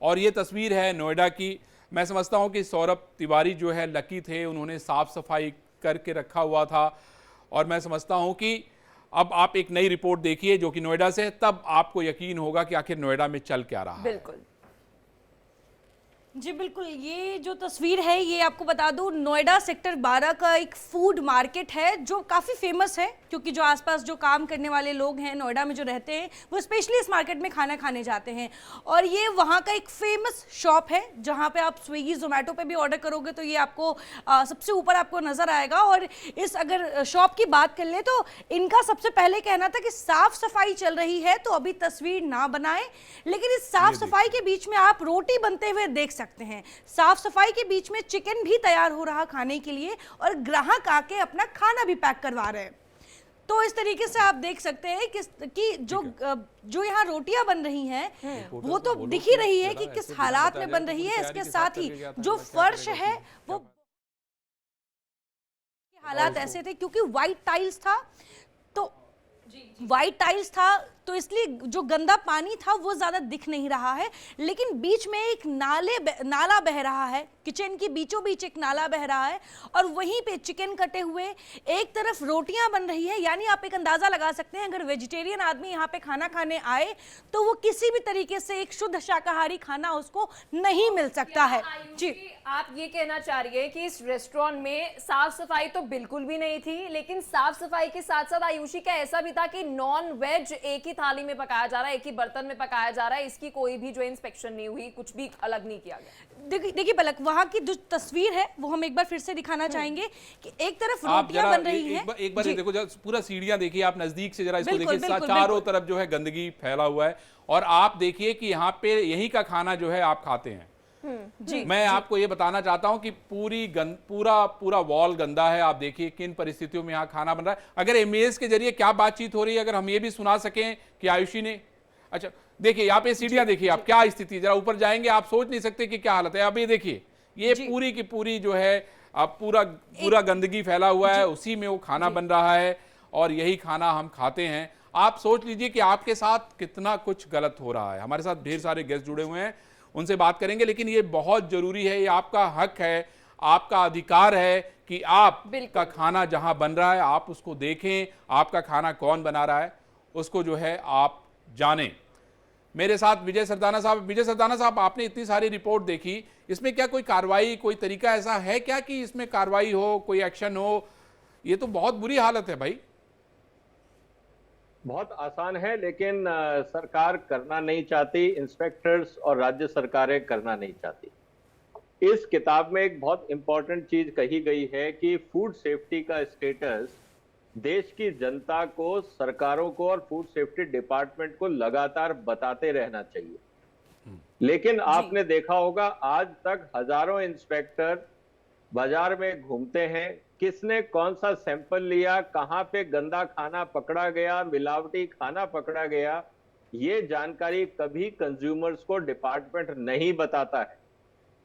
और ये तस्वीर है नोएडा की। मैं समझता हूं कि सौरभ तिवारी जो है लकी थे, उन्होंने साफ सफाई करके रखा हुआ था, और मैं समझता हूं कि अब आप एक नई रिपोर्ट देखिए जो कि नोएडा से है, तब आपको यकीन होगा कि आखिर नोएडा में चल क्या रहा है। बिल्कुल जी बिल्कुल, ये जो तस्वीर है ये आपको बता दूं नोएडा सेक्टर 12 का एक फूड मार्केट है जो काफ़ी फेमस है, क्योंकि जो आसपास जो काम करने वाले लोग हैं नोएडा में जो रहते हैं वो स्पेशली इस मार्केट में खाना खाने जाते हैं। और ये वहाँ का एक फेमस शॉप है जहाँ पे आप स्विगी जोमेटो पे भी ऑर्डर करोगे तो ये आपको सबसे ऊपर आपको नज़र आएगा। और इस अगर शॉप की बात कर ले तो इनका सबसे पहले कहना था कि साफ़ सफाई चल रही है तो अभी तस्वीर ना बनाएं, लेकिन इस साफ़ सफाई के बीच में आप रोटी बनते हुए देख सकते हैं। साफ सफाई के बीच में चिकन भी तैयार हो रहा खाने के लिए, और ग्राहक आके अपना खाना भी पैक करवा रहे हैं। तो इस तरीके से आप देख सकते हैं कि जो यहाँ रोटियां बन रही हैं वो तो दिख ही रही है कि किस हालात में बन रही है। इसके साथ ही जो फर्श है वो हालात ऐसे थे क्योंकि व्हाइट टाइल्स था, तो व्हाइट टाइल्स था तो इसलिए जो गंदा पानी था वो ज़्यादा दिख नहीं रहा है, लेकिन बीच में एक नाला बह रहा है, किचन की बीचों बीच एक नाला बह रहा है, और वहीं पे चिकन कटे हुए एक तरफ रोटियां बन रही है। यानी आप एक अंदाज़ा लगा सकते हैं अगर वेजिटेरियन आदमी यहाँ पे खाना खाने आए तो वो किसी भी तरीके से एक शुद्ध शाकाहारी खाना उसको नहीं मिल सकता है। जी, आप ये कहना चाह रही है कि इस रेस्टोरेंट में साफ सफाई तो बिल्कुल भी नहीं थी, लेकिन साफ सफाई के साथ साथ आयुषी का ऐसा भी था कि नॉन वेज एक ही थाली में पकाया जा रहा है, एक ही बर्तन में पकाया जा रहा है, इसकी कोई भी जो इंस्पेक्शन नहीं हुई, कुछ भी अलग नहीं किया गया। देखिए पलक, वहाँ की जो तस्वीर है वो हम एक बार फिर से दिखाना चाहेंगे कि एक तरफ रोटियां बन रही हैं। एक बार देखो, पूरा सीढ़ियां देखिए आप नजदीक से, जरा इसको देखिए, चारों तरफ जो है गंदगी फैला हुआ है, और आप देखिए कि यहाँ पे यही का खाना जो है आप खाते हैं। मैं आपको ये बताना चाहता हूं कि पूरा वॉल गंदा है। आप देखिए किन परिस्थितियों में यहाँ खाना बन रहा है। अगर इमेज के जरिए क्या बातचीत हो रही है, अगर हम ये भी सुना सकें कि आयुषी ने, अच्छा देखिए यहाँ पे सीढ़ियां देखिए आप, क्या स्थिति, जरा ऊपर जाएंगे आप सोच नहीं सकते कि क्या हालत है। अब ये देखिए, ये पूरी की पूरी जो है अब पूरा गंदगी फैला हुआ है, उसी में वो खाना बन रहा है और यही खाना हम खाते हैं। आप सोच लीजिए कि आपके साथ कितना कुछ गलत हो रहा है। हमारे साथ ढेर सारे गेस्ट जुड़े हुए हैं, उनसे बात करेंगे, लेकिन ये बहुत जरूरी है, ये आपका हक है, आपका अधिकार है कि आप का खाना जहां बन रहा है आप उसको देखें, आपका खाना कौन बना रहा है उसको जो है आप जानें। मेरे साथ विजय सरदाना साहब। विजय सरदाना साहब, आपने इतनी सारी रिपोर्ट देखी, इसमें क्या कोई कार्रवाई, कोई तरीका ऐसा है क्या कि इसमें कार्रवाई हो, कोई एक्शन हो? ये तो बहुत बुरी हालत है भाई। बहुत आसान है, लेकिन सरकार करना नहीं चाहती, इंस्पेक्टर्स और राज्य सरकारें करना नहीं चाहती। इस किताब में एक बहुत इंपॉर्टेंट चीज कही गई है कि फूड सेफ्टी का स्टेटस देश की जनता को, सरकारों को और फूड सेफ्टी डिपार्टमेंट को लगातार बताते रहना चाहिए। लेकिन आपने देखा होगा आज तक हजारों इंस्पेक्टर बाजार में घूमते हैं, किसने कौन सा सैंपल लिया, कहां पे गंदा खाना पकड़ा गया, मिलावटी खाना पकड़ा गया, ये जानकारी कभी कंज्यूमर्स को डिपार्टमेंट नहीं बताता है।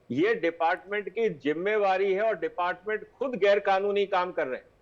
ये डिपार्टमेंट की जिम्मेवारी है और डिपार्टमेंट खुद गैर कानूनी काम कर रहे हैं।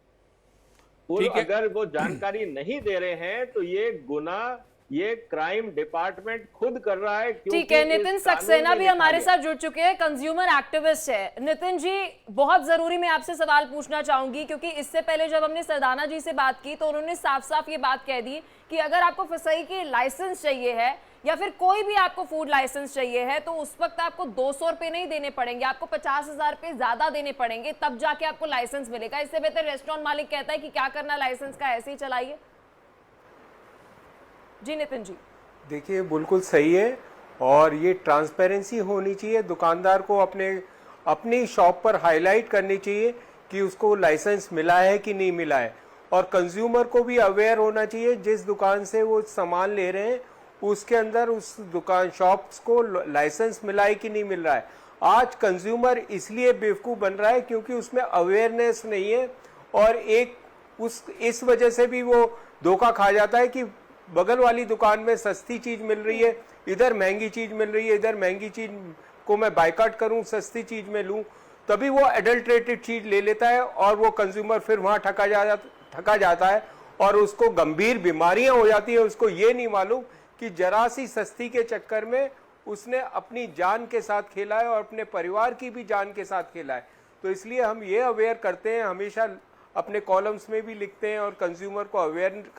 और अगर वो जानकारी नहीं दे रहे हैं तो ये गुनाह, ये क्राइम डिपार्टमेंट खुद कर रहा है। ठीक है, नितिन सक्सेना भी हमारे साथ जुड़ चुके हैं, कंज्यूमर एक्टिविस्ट है। नितिन जी, बहुत जरूरी मैं आपसे सवाल पूछना चाहूंगी, क्योंकि इससे पहले जब हमने सरदाना जी से बात की तो उन्होंने साफ साफ ये बात कह दी कि अगर आपको फसई की लाइसेंस चाहिए है या फिर कोई भी आपको फूड लाइसेंस चाहिए है तो उस वक्त आपको 200 रुपए नहीं देने पड़ेंगे, आपको 50,000 रुपए ज्यादा देने पड़ेंगे, तब जाके आपको लाइसेंस मिलेगा। इससे बेहतर रेस्टोरेंट मालिक कहता है कि क्या करना लाइसेंस का, ऐसे ही चलाइए। जी नितिन जी, देखिए बिल्कुल सही है, और ये ट्रांसपेरेंसी होनी चाहिए। दुकानदार को अपनी शॉप पर हाईलाइट करनी चाहिए कि उसको लाइसेंस मिला है कि नहीं मिला है, और कंज्यूमर को भी अवेयर होना चाहिए जिस दुकान से वो सामान ले रहे हैं उसके अंदर उस दुकान शॉप्स को लाइसेंस मिला है कि नहीं मिल रहा है। आज कंज्यूमर इसलिए बेवकूफ़ बन रहा है क्योंकि उसमें अवेयरनेस नहीं है, और इस वजह से भी वो धोखा खा जाता है कि बगल वाली दुकान में सस्ती चीज मिल रही है, इधर महंगी चीज मिल रही है, इधर महंगी चीज को मैं बायकॉट करूं, सस्ती चीज में लूं, तभी वो एडल्ट्रेटेड चीज ले लेता है और वो कंज्यूमर फिर वहां ठका जाता है और उसको गंभीर बीमारियां हो जाती है। उसको ये नहीं मालूम कि जरा सी सस्ती के चक्कर में उसने अपनी जान के साथ खेला है और अपने परिवार की भी जान के साथ खेला है। तो इसलिए हम ये अवेयर करते हैं, हमेशा अपने कॉलम्स में भी लिखते हैं और कंज्यूमर को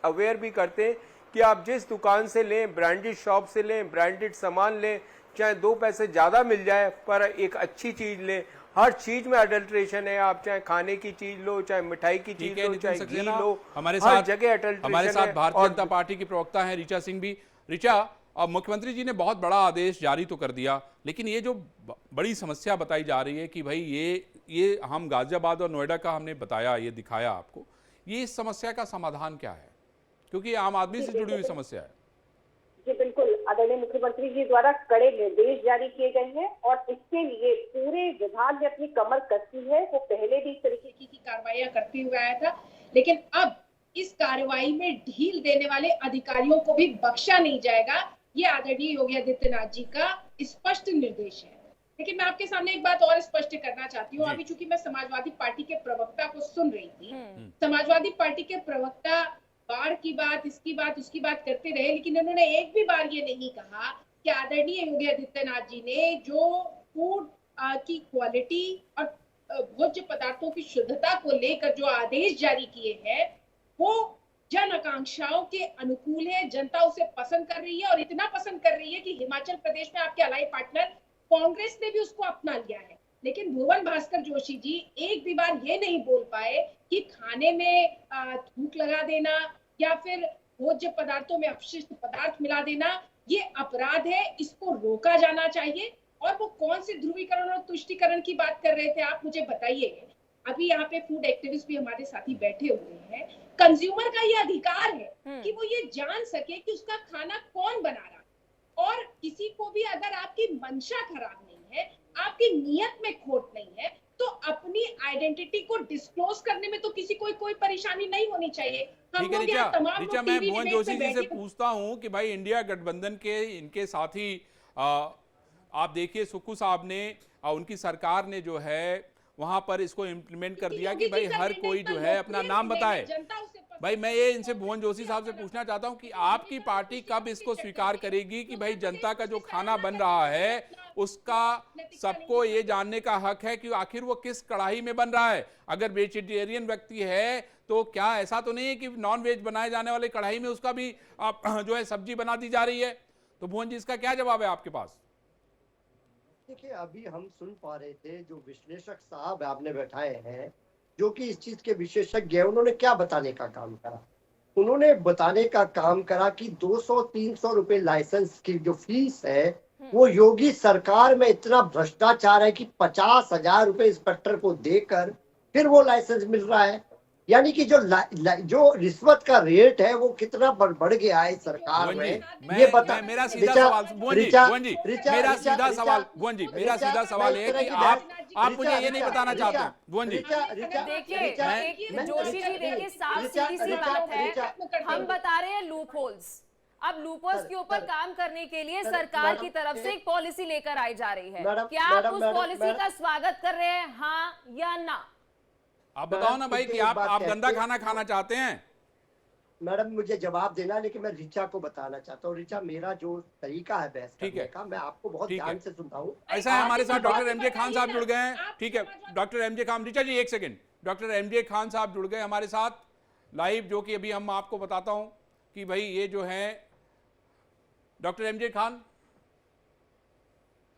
अवेयर भी करते हैं कि आप जिस दुकान से लें, ब्रांडेड शॉप से लें, ब्रांडेड सामान लें, चाहे 2 पैसे ज़्यादा मिल जाए पर एक अच्छी चीज़ लें। हर चीज में अडल्ट्रेशन है, आप चाहे खाने की चीज लो, चाहे मिठाई की चीज लो, चाहे घी लो, हमारे हर साथ जगह अडल्ट्रेशन। हमारे साथ भारतीय जनता पार्टी की प्रवक्ता है ऋचा सिंह भी। ऋचा, अब मुख्यमंत्री जी ने बहुत बड़ा आदेश जारी तो कर दिया, लेकिन ये जो बड़ी समस्या बताई जा रही है कि भाई ये हम गाजियाबाद और नोएडा का हमने बताया, ये दिखाया आपको, ये इस समस्या का समाधान क्या है? क्योंकि ये आम आदमी से जुड़ी हुई समस्या है। जी बिल्कुल, आदरणीय मुख्यमंत्री जी द्वारा कड़े निर्देश जारी किए गए हैं और इसके लिए पूरे विभाग ने अपनी कमर कसी है। वो पहले भी इस तरीके की कार्रवाइयां करते हुए आया था, लेकिन अब इस कार्रवाई में ढील देने वाले अधिकारियों को भी बख्शा नहीं जाएगा। ये आदरणीय योगी आदित्यनाथ जी का स्पष्ट निर्देश है। लेकिन मैं आपके सामने एक बात और स्पष्ट करना चाहती हूँ। अभी चूंकि मैं समाजवादी पार्टी के प्रवक्ता को सुन रही थी, समाजवादी पार्टी के प्रवक्ता बाढ़ की बात, इसकी बात, उसकी बात करते रहे, लेकिन उन्होंने एक भी बार ये नहीं कहा कि आदरणीय योगी आदित्यनाथ जी ने जो फूड की क्वालिटी और भोज्य पदार्थों की शुद्धता को लेकर जो आदेश जारी किए हैं वो जन आकांक्षाओं के अनुकूल है। जनता उसे पसंद कर रही है और इतना पसंद कर रही है कि हिमाचल प्रदेश में आपके अलाई पार्टनर कांग्रेस ने भी उसको अपना लिया है। लेकिन भुवन भास्कर जोशी जी एक भी बार ये नहीं बोल पाए कि खाने में थूक लगा देना या फिर भोज्य पदार्थों में अपशिष्ट पदार्थ मिला देना ये अपराध है, इसको रोका जाना चाहिए। और वो कौन से ध्रुवीकरण और तुष्टीकरण की बात कर रहे थे आप मुझे बताइए। अभी यहाँ पे फूड एक्टिविस्ट भी हमारे साथी बैठे हुए हैं। कंज्यूमर का ये अधिकार है कि वो ये जान सके कि उसका खाना कौन बना रहा, और किसी को भी अगर आपकी मंशा खराब नहीं है, आपकी नियत में खोट नहीं है, तो अपनी आइडेंटिटी को डिस्क्लोज करने में तो किसी को कोई परेशानी नहीं होनी चाहिए। हम लोग यहाँ तमाम लोग मैं टीवी भुवन डिबेट जोशी में जी से बैठे पूछता हूं कि भाई इंडिया गठबंधन के इनके साथी आप देखिए सुक्खू साहब ने उनकी सरकार ने जो है वहां पर इसको इम्प्लीमेंट कर दिया कि भाई हर कोई जो है अपना नाम बताए। भाई मैं ये इनसे भुवन जोशी साहब से पूछना चाहता हूं कि आपकी पार्टी कब इसको स्वीकार करेगी कि भाई जनता का जो खाना बन रहा है उसका सबको ये जानने का हक है कि आखिर वो किस कढ़ाई में बन रहा है। अगर वेजिटेरियन व्यक्ति है तो क्या ऐसा तो नहीं है कि नॉन वेज बनाए जाने वाले कढ़ाई में उसका भी जो है सब्जी बना दी जा रही है? तो भुवन जी इसका क्या जवाब है आपके पास? देखिए, अभी हम सुन पा रहे थे जो विश्लेषक साहब आपने बैठाए हैं जो कि इस चीज के विशेषज्ञ हैं, उन्होंने क्या बताने का काम करा? उन्होंने बताने का काम करा कि 200-300 रुपए लाइसेंस की जो फीस है वो योगी सरकार में इतना भ्रष्टाचार है कि 50,000 रुपए इंस्पेक्टर को देकर फिर वो लाइसेंस मिल रहा है। यानी कि जो रिश्वत का रेट है वो कितना बढ़ गया है सरकार में। ये बता मेरा सीधा सवाल भुवन जी मेरा सीधा सवाल भुवन जी मेरा सीधा सवाल है कि आप मुझे ये नहीं बताना चाहते भुवन जी? देखिए जोशी जी, देखिए साफ सीधी सी बात है, हम बता रहे हैं लूप होल्स। अब लूपर्स के ऊपर काम करने के लिए सरकार की तरफ से एक पॉलिसी लेकर आई जा रही है। क्या आप उस पॉलिसी का स्वागत कर रहे हैं, हाँ या ना? आप बताओ ना भाई कि आप गंदा खाना खाना चाहते हैं? मैडम मुझे जवाब देना, लेकिन मैं ऋचा को बताना चाहता हूँ। ऋचा, मेरा जो तरीका है बहस करने का, मैं आपको बहुत ध्यान से सुनता हूँ। ऐसा है, हमारे साथ डॉक्टर एमजे खान साहब जुड़ गए हैं। ठीक है डॉक्टर एमजे खान, ऋचा जी एक सेकंड, डॉक्टर एमजे खान साहब जुड़ गए हमारे साथ लाइव, जो कि अभी हम आपको बताता हूं कि भाई ये जो है डॉक्टर एमजे खान।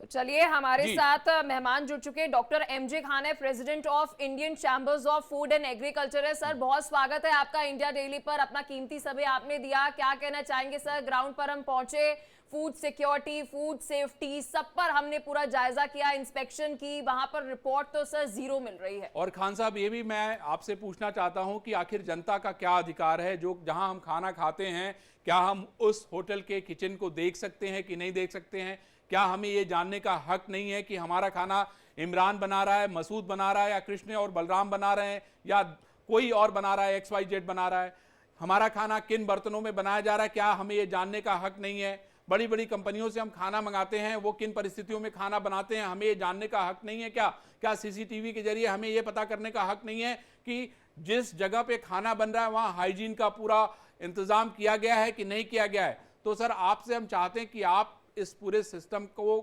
चलिए हमारे साथ मेहमान जुड़ चुके हैं। डॉक्टर एमजे खान है, president of Indian chambers of food and agriculture है। सर बहुत स्वागत है आपका इंडिया डेली पर, अपना कीमती समय आपने दिया। क्या कहना चाहेंगे सर? ग्राउंड पर हम पहुंचे, फूड सिक्योरिटी, फूड सेफ्टी, सब पर हमने पूरा जायजा किया, इंस्पेक्शन की, वहां पर रिपोर्ट तो सर जीरो मिल रही है। और खान साहब ये भी मैं आपसे पूछना चाहता हूं कि आखिर जनता का क्या अधिकार है, जो जहां हम खाना खाते हैं क्या हम उस होटल के किचन को देख सकते हैं कि नहीं देख सकते हैं? क्या हमें ये जानने का हक नहीं है कि हमारा खाना इमरान बना रहा है, मसूद बना रहा है, या कृष्ण और बलराम बना रहे हैं, या कोई और बना रहा है, XYZ बना रहा है? हमारा खाना किन बर्तनों में बनाया जा रहा है, क्या हमें ये जानने का हक नहीं है? बड़ी बड़ी कंपनियों से हम खाना मंगाते हैं, वो किन परिस्थितियों में खाना बनाते हैं, हमें ये जानने का हक नहीं है क्या? क्या सीसीटीवी के जरिए हमें ये पता करने का हक नहीं है कि जिस जगह पे खाना बन रहा है वहां हाइजीन का पूरा इंतजाम किया गया है कि नहीं किया गया है? तो सर आपसे हम चाहते हैं कि आप इस पूरे सिस्टम को,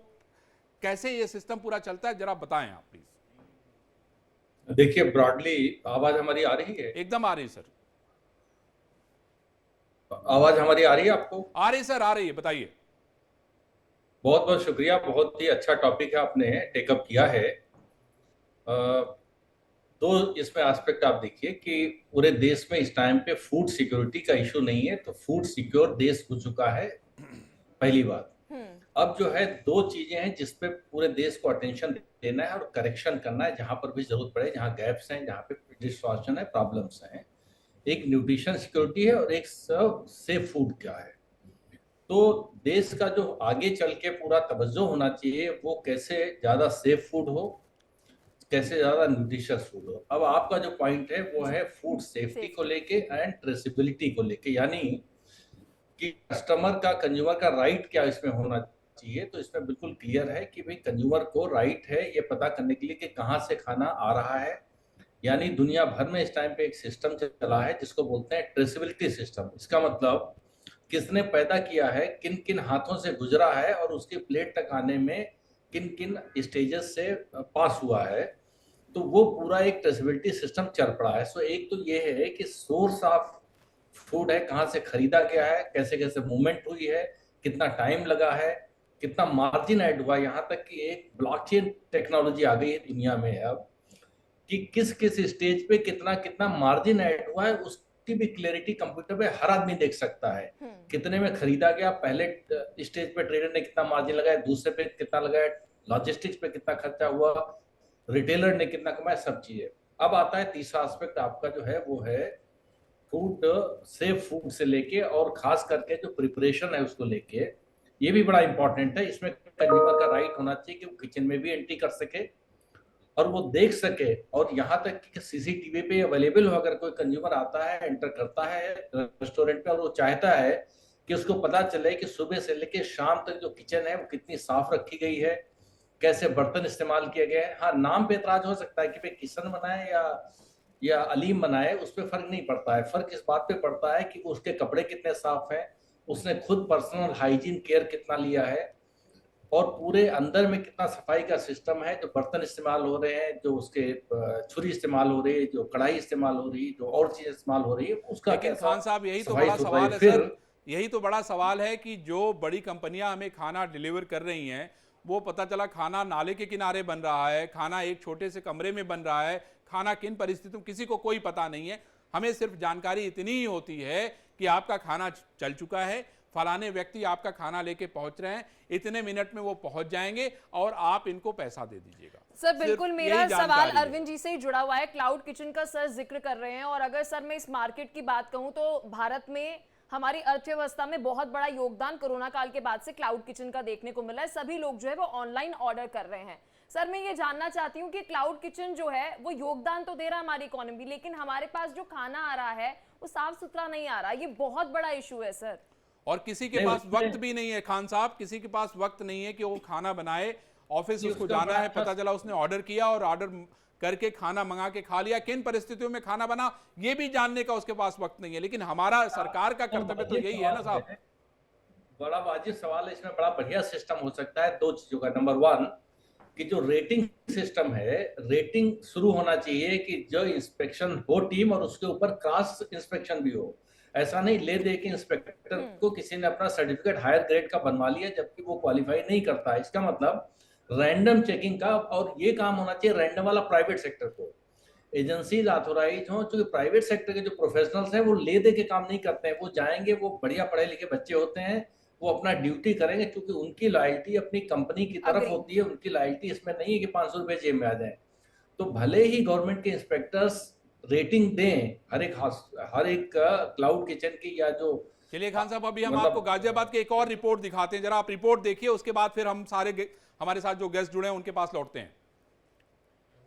कैसे ये सिस्टम पूरा चलता है, जरा बताएं आप प्लीज। देखिए, ब्रॉडली आवाज हमारी आ रही है? एकदम आ रही है सर। आवाज हमारी आ रही है आपको? आ रही सर, आ रही है, बताइए। बहुत बहुत शुक्रिया, बहुत ही अच्छा टॉपिक है आपने टेकअप किया है। तो इसमें एस्पेक्ट आप देखिए कि पूरे देश में इस टाइम पे फूड सिक्योरिटी का इशू नहीं है, तो फूड सिक्योर देश हो चुका है, पहली बात। अब जो है दो चीजें हैं जिस पे पूरे देश को अटेंशन देना है और करेक्शन करना है जहां पर भी जरूरत पड़े, जहां गैप्स हैं, जहां पे डिस्टॉर्शन है, प्रॉब्लम्स हैं। एक न्यूट्रिशन सिक्योरिटी है और एक सेफ फूड क्या है। तो देश का जो आगे चल के पूरा तवज्जो होना चाहिए वो कैसे ज्यादा सेफ फूड हो, कैसे ज्यादा न्यूट्रिशियस फूड हो। अब आपका जो पॉइंट है वो है फूड सेफ्टी को लेके एंड ट्रेसेबिलिटी को लेके, यानी कि कस्टमर का, कंज्यूमर का राइट क्या इसमें होना चाहिए। तो इसमें बिल्कुल क्लियर है कि भाई कंज्यूमर को राइट है ये पता करने के लिए कि कहाँ से खाना आ रहा है। यानी दुनिया भर में इस टाइम पे एक सिस्टम चला है जिसको बोलते हैं ट्रेसेबिलिटी सिस्टम। इसका मतलब किसने पैदा किया है, किन किन हाथों से गुजरा है और उसकी प्लेट तक आने में किन किन स्टेजेस से पास हुआ है, तो वो पूरा एक ट्रेसेबिलिटी सिस्टम चल पड़ा है। सो एक तो ये है कि सोर्स ऑफ फूड है, कहाँ से खरीदा गया है, कैसे कैसे मूवमेंट हुई है, कितना टाइम लगा है, कितना मार्जिन ऐड हुआ। यहाँ तक कि एक ब्लॉकचेन टेक्नोलॉजी आ गई है दुनिया में अब कि किस किस स्टेज पे कितना कितना मार्जिन ऐड हुआ है, उसकी भी क्लैरिटी कंप्यूटर पे हर आदमी देख सकता है। कितने में खरीदा गया, पहले स्टेज पे ट्रेडर ने कितना मार्जिन लगाया, दूसरे पे कितना लगाया, लॉजिस्टिक्स पे कितना खर्चा हुआ, रिटेलर ने कितना कमाया, सब चीजें। अब आता है तीसरा एस्पेक्ट आपका जो है वो है फूड, सेफ फूड से लेके और खास करके जो प्रिपरेशन है उसको लेके, ये भी बड़ा इंपॉर्टेंट है। इसमें कंज्यूमर का राइट होना चाहिए कि वो किचन में भी एंट्री कर सके और वो देख सके, और यहाँ तक कि सीसीटीवी पे अवेलेबल हो, अगर कोई कंज्यूमर आता है, एंटर करता है रेस्टोरेंट पे और वो चाहता है कि उसको पता चले कि सुबह से लेके शाम तक जो किचन है वो कितनी साफ रखी गई है, कैसे बर्तन इस्तेमाल किए गए हैं। हाँ, नाम पे एतराज हो सकता है कि भाई किशन बनाए या अलीम बनाए, उस पर फर्क नहीं पड़ता है। फर्क इस बात पे पड़ता है कि उसके कपड़े कितने साफ हैं, उसने खुद पर्सनल हाइजीन केयर कितना लिया है, और पूरे अंदर में कितना सफाई का सिस्टम है, जो बर्तन इस्तेमाल हो रहे हैं, जो उसके छुरी इस्तेमाल हो रही है, जो कढ़ाई इस्तेमाल हो रही है, जो और चीज इस्तेमाल हो रही है, उसका। लेकिन खान साहब यही तो बड़ा सवाल है सर, यही तो बड़ा सवाल है कि जो बड़ी कंपनियां हमें खाना डिलीवर कर रही हैं, वो पता चला खाना नाले के किनारे बन रहा है, खाना एक छोटे से कमरे में बन रहा है, खाना किन परिस्थितियों, किसी को कोई पता नहीं है। हमें सिर्फ जानकारी इतनी ही होती है कि आपका खाना चल चुका है, फलाने व्यक्ति आपका खाना लेके पहुंच रहे हैं, इतने मिनट में वो पहुंच जाएंगे और आप इनको पैसा दे दीजिएगा। सर बिल्कुल, मेरा सवाल अरविंद जी से ही जुड़ा हुआ है। क्लाउड किचन का सर जिक्र कर रहे हैं, और अगर सर मैं इस मार्केट की बात कहूं तो भारत में हमारी अर्थव्यवस्था में बहुत बड़ा योगदान कोरोना काल के बाद से क्लाउड किचन का देखने को मिला है। सभी लोग जो है वो ऑनलाइन ऑर्डर कर रहे हैं। सर मैं ये जानना चाहती हूँ कि क्लाउड किचन जो है वो योगदान तो दे रहा है हमारी इकोनॉमी, लेकिन हमारे पास जो खाना आ रहा है वो साफ सुथरा नहीं आ रहा। ये बहुत बड़ा इशू है सर। और किसी के पास वक्त भी नहीं है खान साहब, किसी के पास वक्त नहीं है कि वो खाना बनाए, ऑफिस उसको जाना है, पता चला उसने ऑर्डर किया और ऑर्डर करके खाना मंगा के खा लिया, किन परिस्थितियों में खाना बना ये भी जानने का उसके पास वक्त नहीं है। लेकिन हमारा सरकार का कर्तव्य तो यही है ना साहब। बड़ा वाजिब सवाल है, इसमें बड़ा बढ़िया सिस्टम हो सकता है दो चीजों का। नंबर वन कि जो रेटिंग सिस्टम है, रेटिंग शुरू होना चाहिए कि जो इंस्पेक्शन हो टीम और उसके ऊपर क्रॉस इंस्पेक्शन भी हो। ऐसा नहीं ले दे के इंस्पेक्टर को किसी ने अपना सर्टिफिकेट हायर ग्रेड का बनवा लिया जबकि वो क्वालिफाई नहीं करता। इसका मतलब रैंडम चेकिंग का, और ये काम होना चाहिए रैंडम वाला प्राइवेट सेक्टर को। एजेंसीज ऑथोराइज हो, क्योंकि प्राइवेट सेक्टर के जो प्रोफेशनल्स हैं वो ले दे के काम नहीं करते हैं। वो जाएंगे, वो बढ़िया पढ़े लिखे बच्चे होते हैं, वो अपना ड्यूटी करेंगे, क्योंकि उनकी लॉयल्टी अपनी कंपनी की तरफ होती है। उनकी लॉयल्टी इसमें नहीं है कि 500 रुपए जेब में आ जाए। तो भले ही गवर्नमेंट के इंस्पेक्टर्स रेटिंग दें हर एक क्लाउड किचन की या जो। चलिए खान साहब, अभी हम आपको गाजियाबाद के एक और रिपोर्ट दिखाते हैं, जरा आप रिपोर्ट देखिए, उसके बाद फिर हम सारे हमारे साथ जो गेस्ट जुड़े हैं उनके पास लौटते हैं।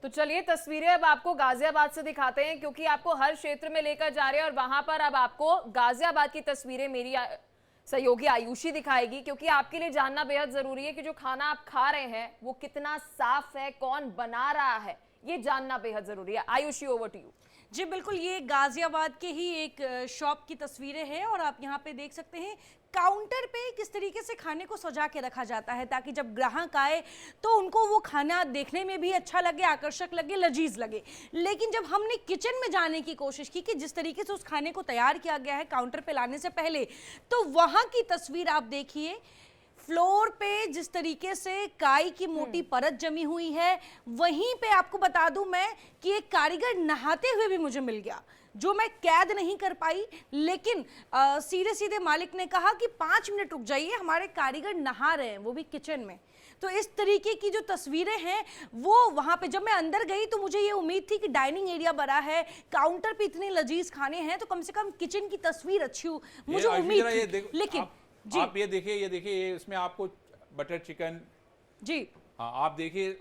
तो चलिए तस्वीरें अब आपको गाजियाबाद से दिखाते हैं, क्योंकि आपको हर क्षेत्र में लेकर जा रहे हैं और वहां पर अब आपको गाजियाबाद की तस्वीरें मेरी सहयोगी आयुषी दिखाएगी, क्योंकि आपके लिए जानना बेहद जरूरी है कि जो खाना आप खा रहे हैं वो कितना साफ है, कौन बना रहा है, ये जानना बेहद जरूरी है। Ayushi, over to you. जी बिल्कुल, ये गाजियाबाद के ही एक शॉप की तस्वीरें हैं और आप यहाँ पे देख सकते हैं काउंटर पे किस तरीके से खाने को सजा के रखा जाता है ताकि जब ग्राहक आए तो उनको वो खाना देखने में भी अच्छा लगे, आकर्षक लगे, लजीज लगे। लेकिन जब हमने किचन में जाने की कोशिश की कि जिस तरीके से उस खाने को तैयार किया गया है काउंटर पे लाने से पहले, तो वहाँ की तस्वीर आप देखिए। फ्लोर पे जिस तरीके से काई की मोटी परत जमी हुई है, वहीं पे आपको बता दूं मैं कि एक कारीगर नहाते हुए भी मुझे मिल गया, जो मैं कैद नहीं कर पाई। लेकिन सीधे सीधे मालिक ने कहा कि 5 मिनट रुक जाइए, हमारे कारीगर नहा रहे हैं, वो भी किचन में। तो इस तरीके की जो तस्वीरें हैं वो वहाँ पे, जब मैं अंदर गई तो मुझे ये उम्मीद थी कि डाइनिंग एरिया बड़ा है, काउंटर पे इतने लजीज खाने हैं, तो कम से कम किचन की तस्वीर अच्छी हो, मुझे उम्मीद थी। लेकिन आप ये देखिए, ये इसमें आपको बटर चिकन, जी हाँ आप देखिए,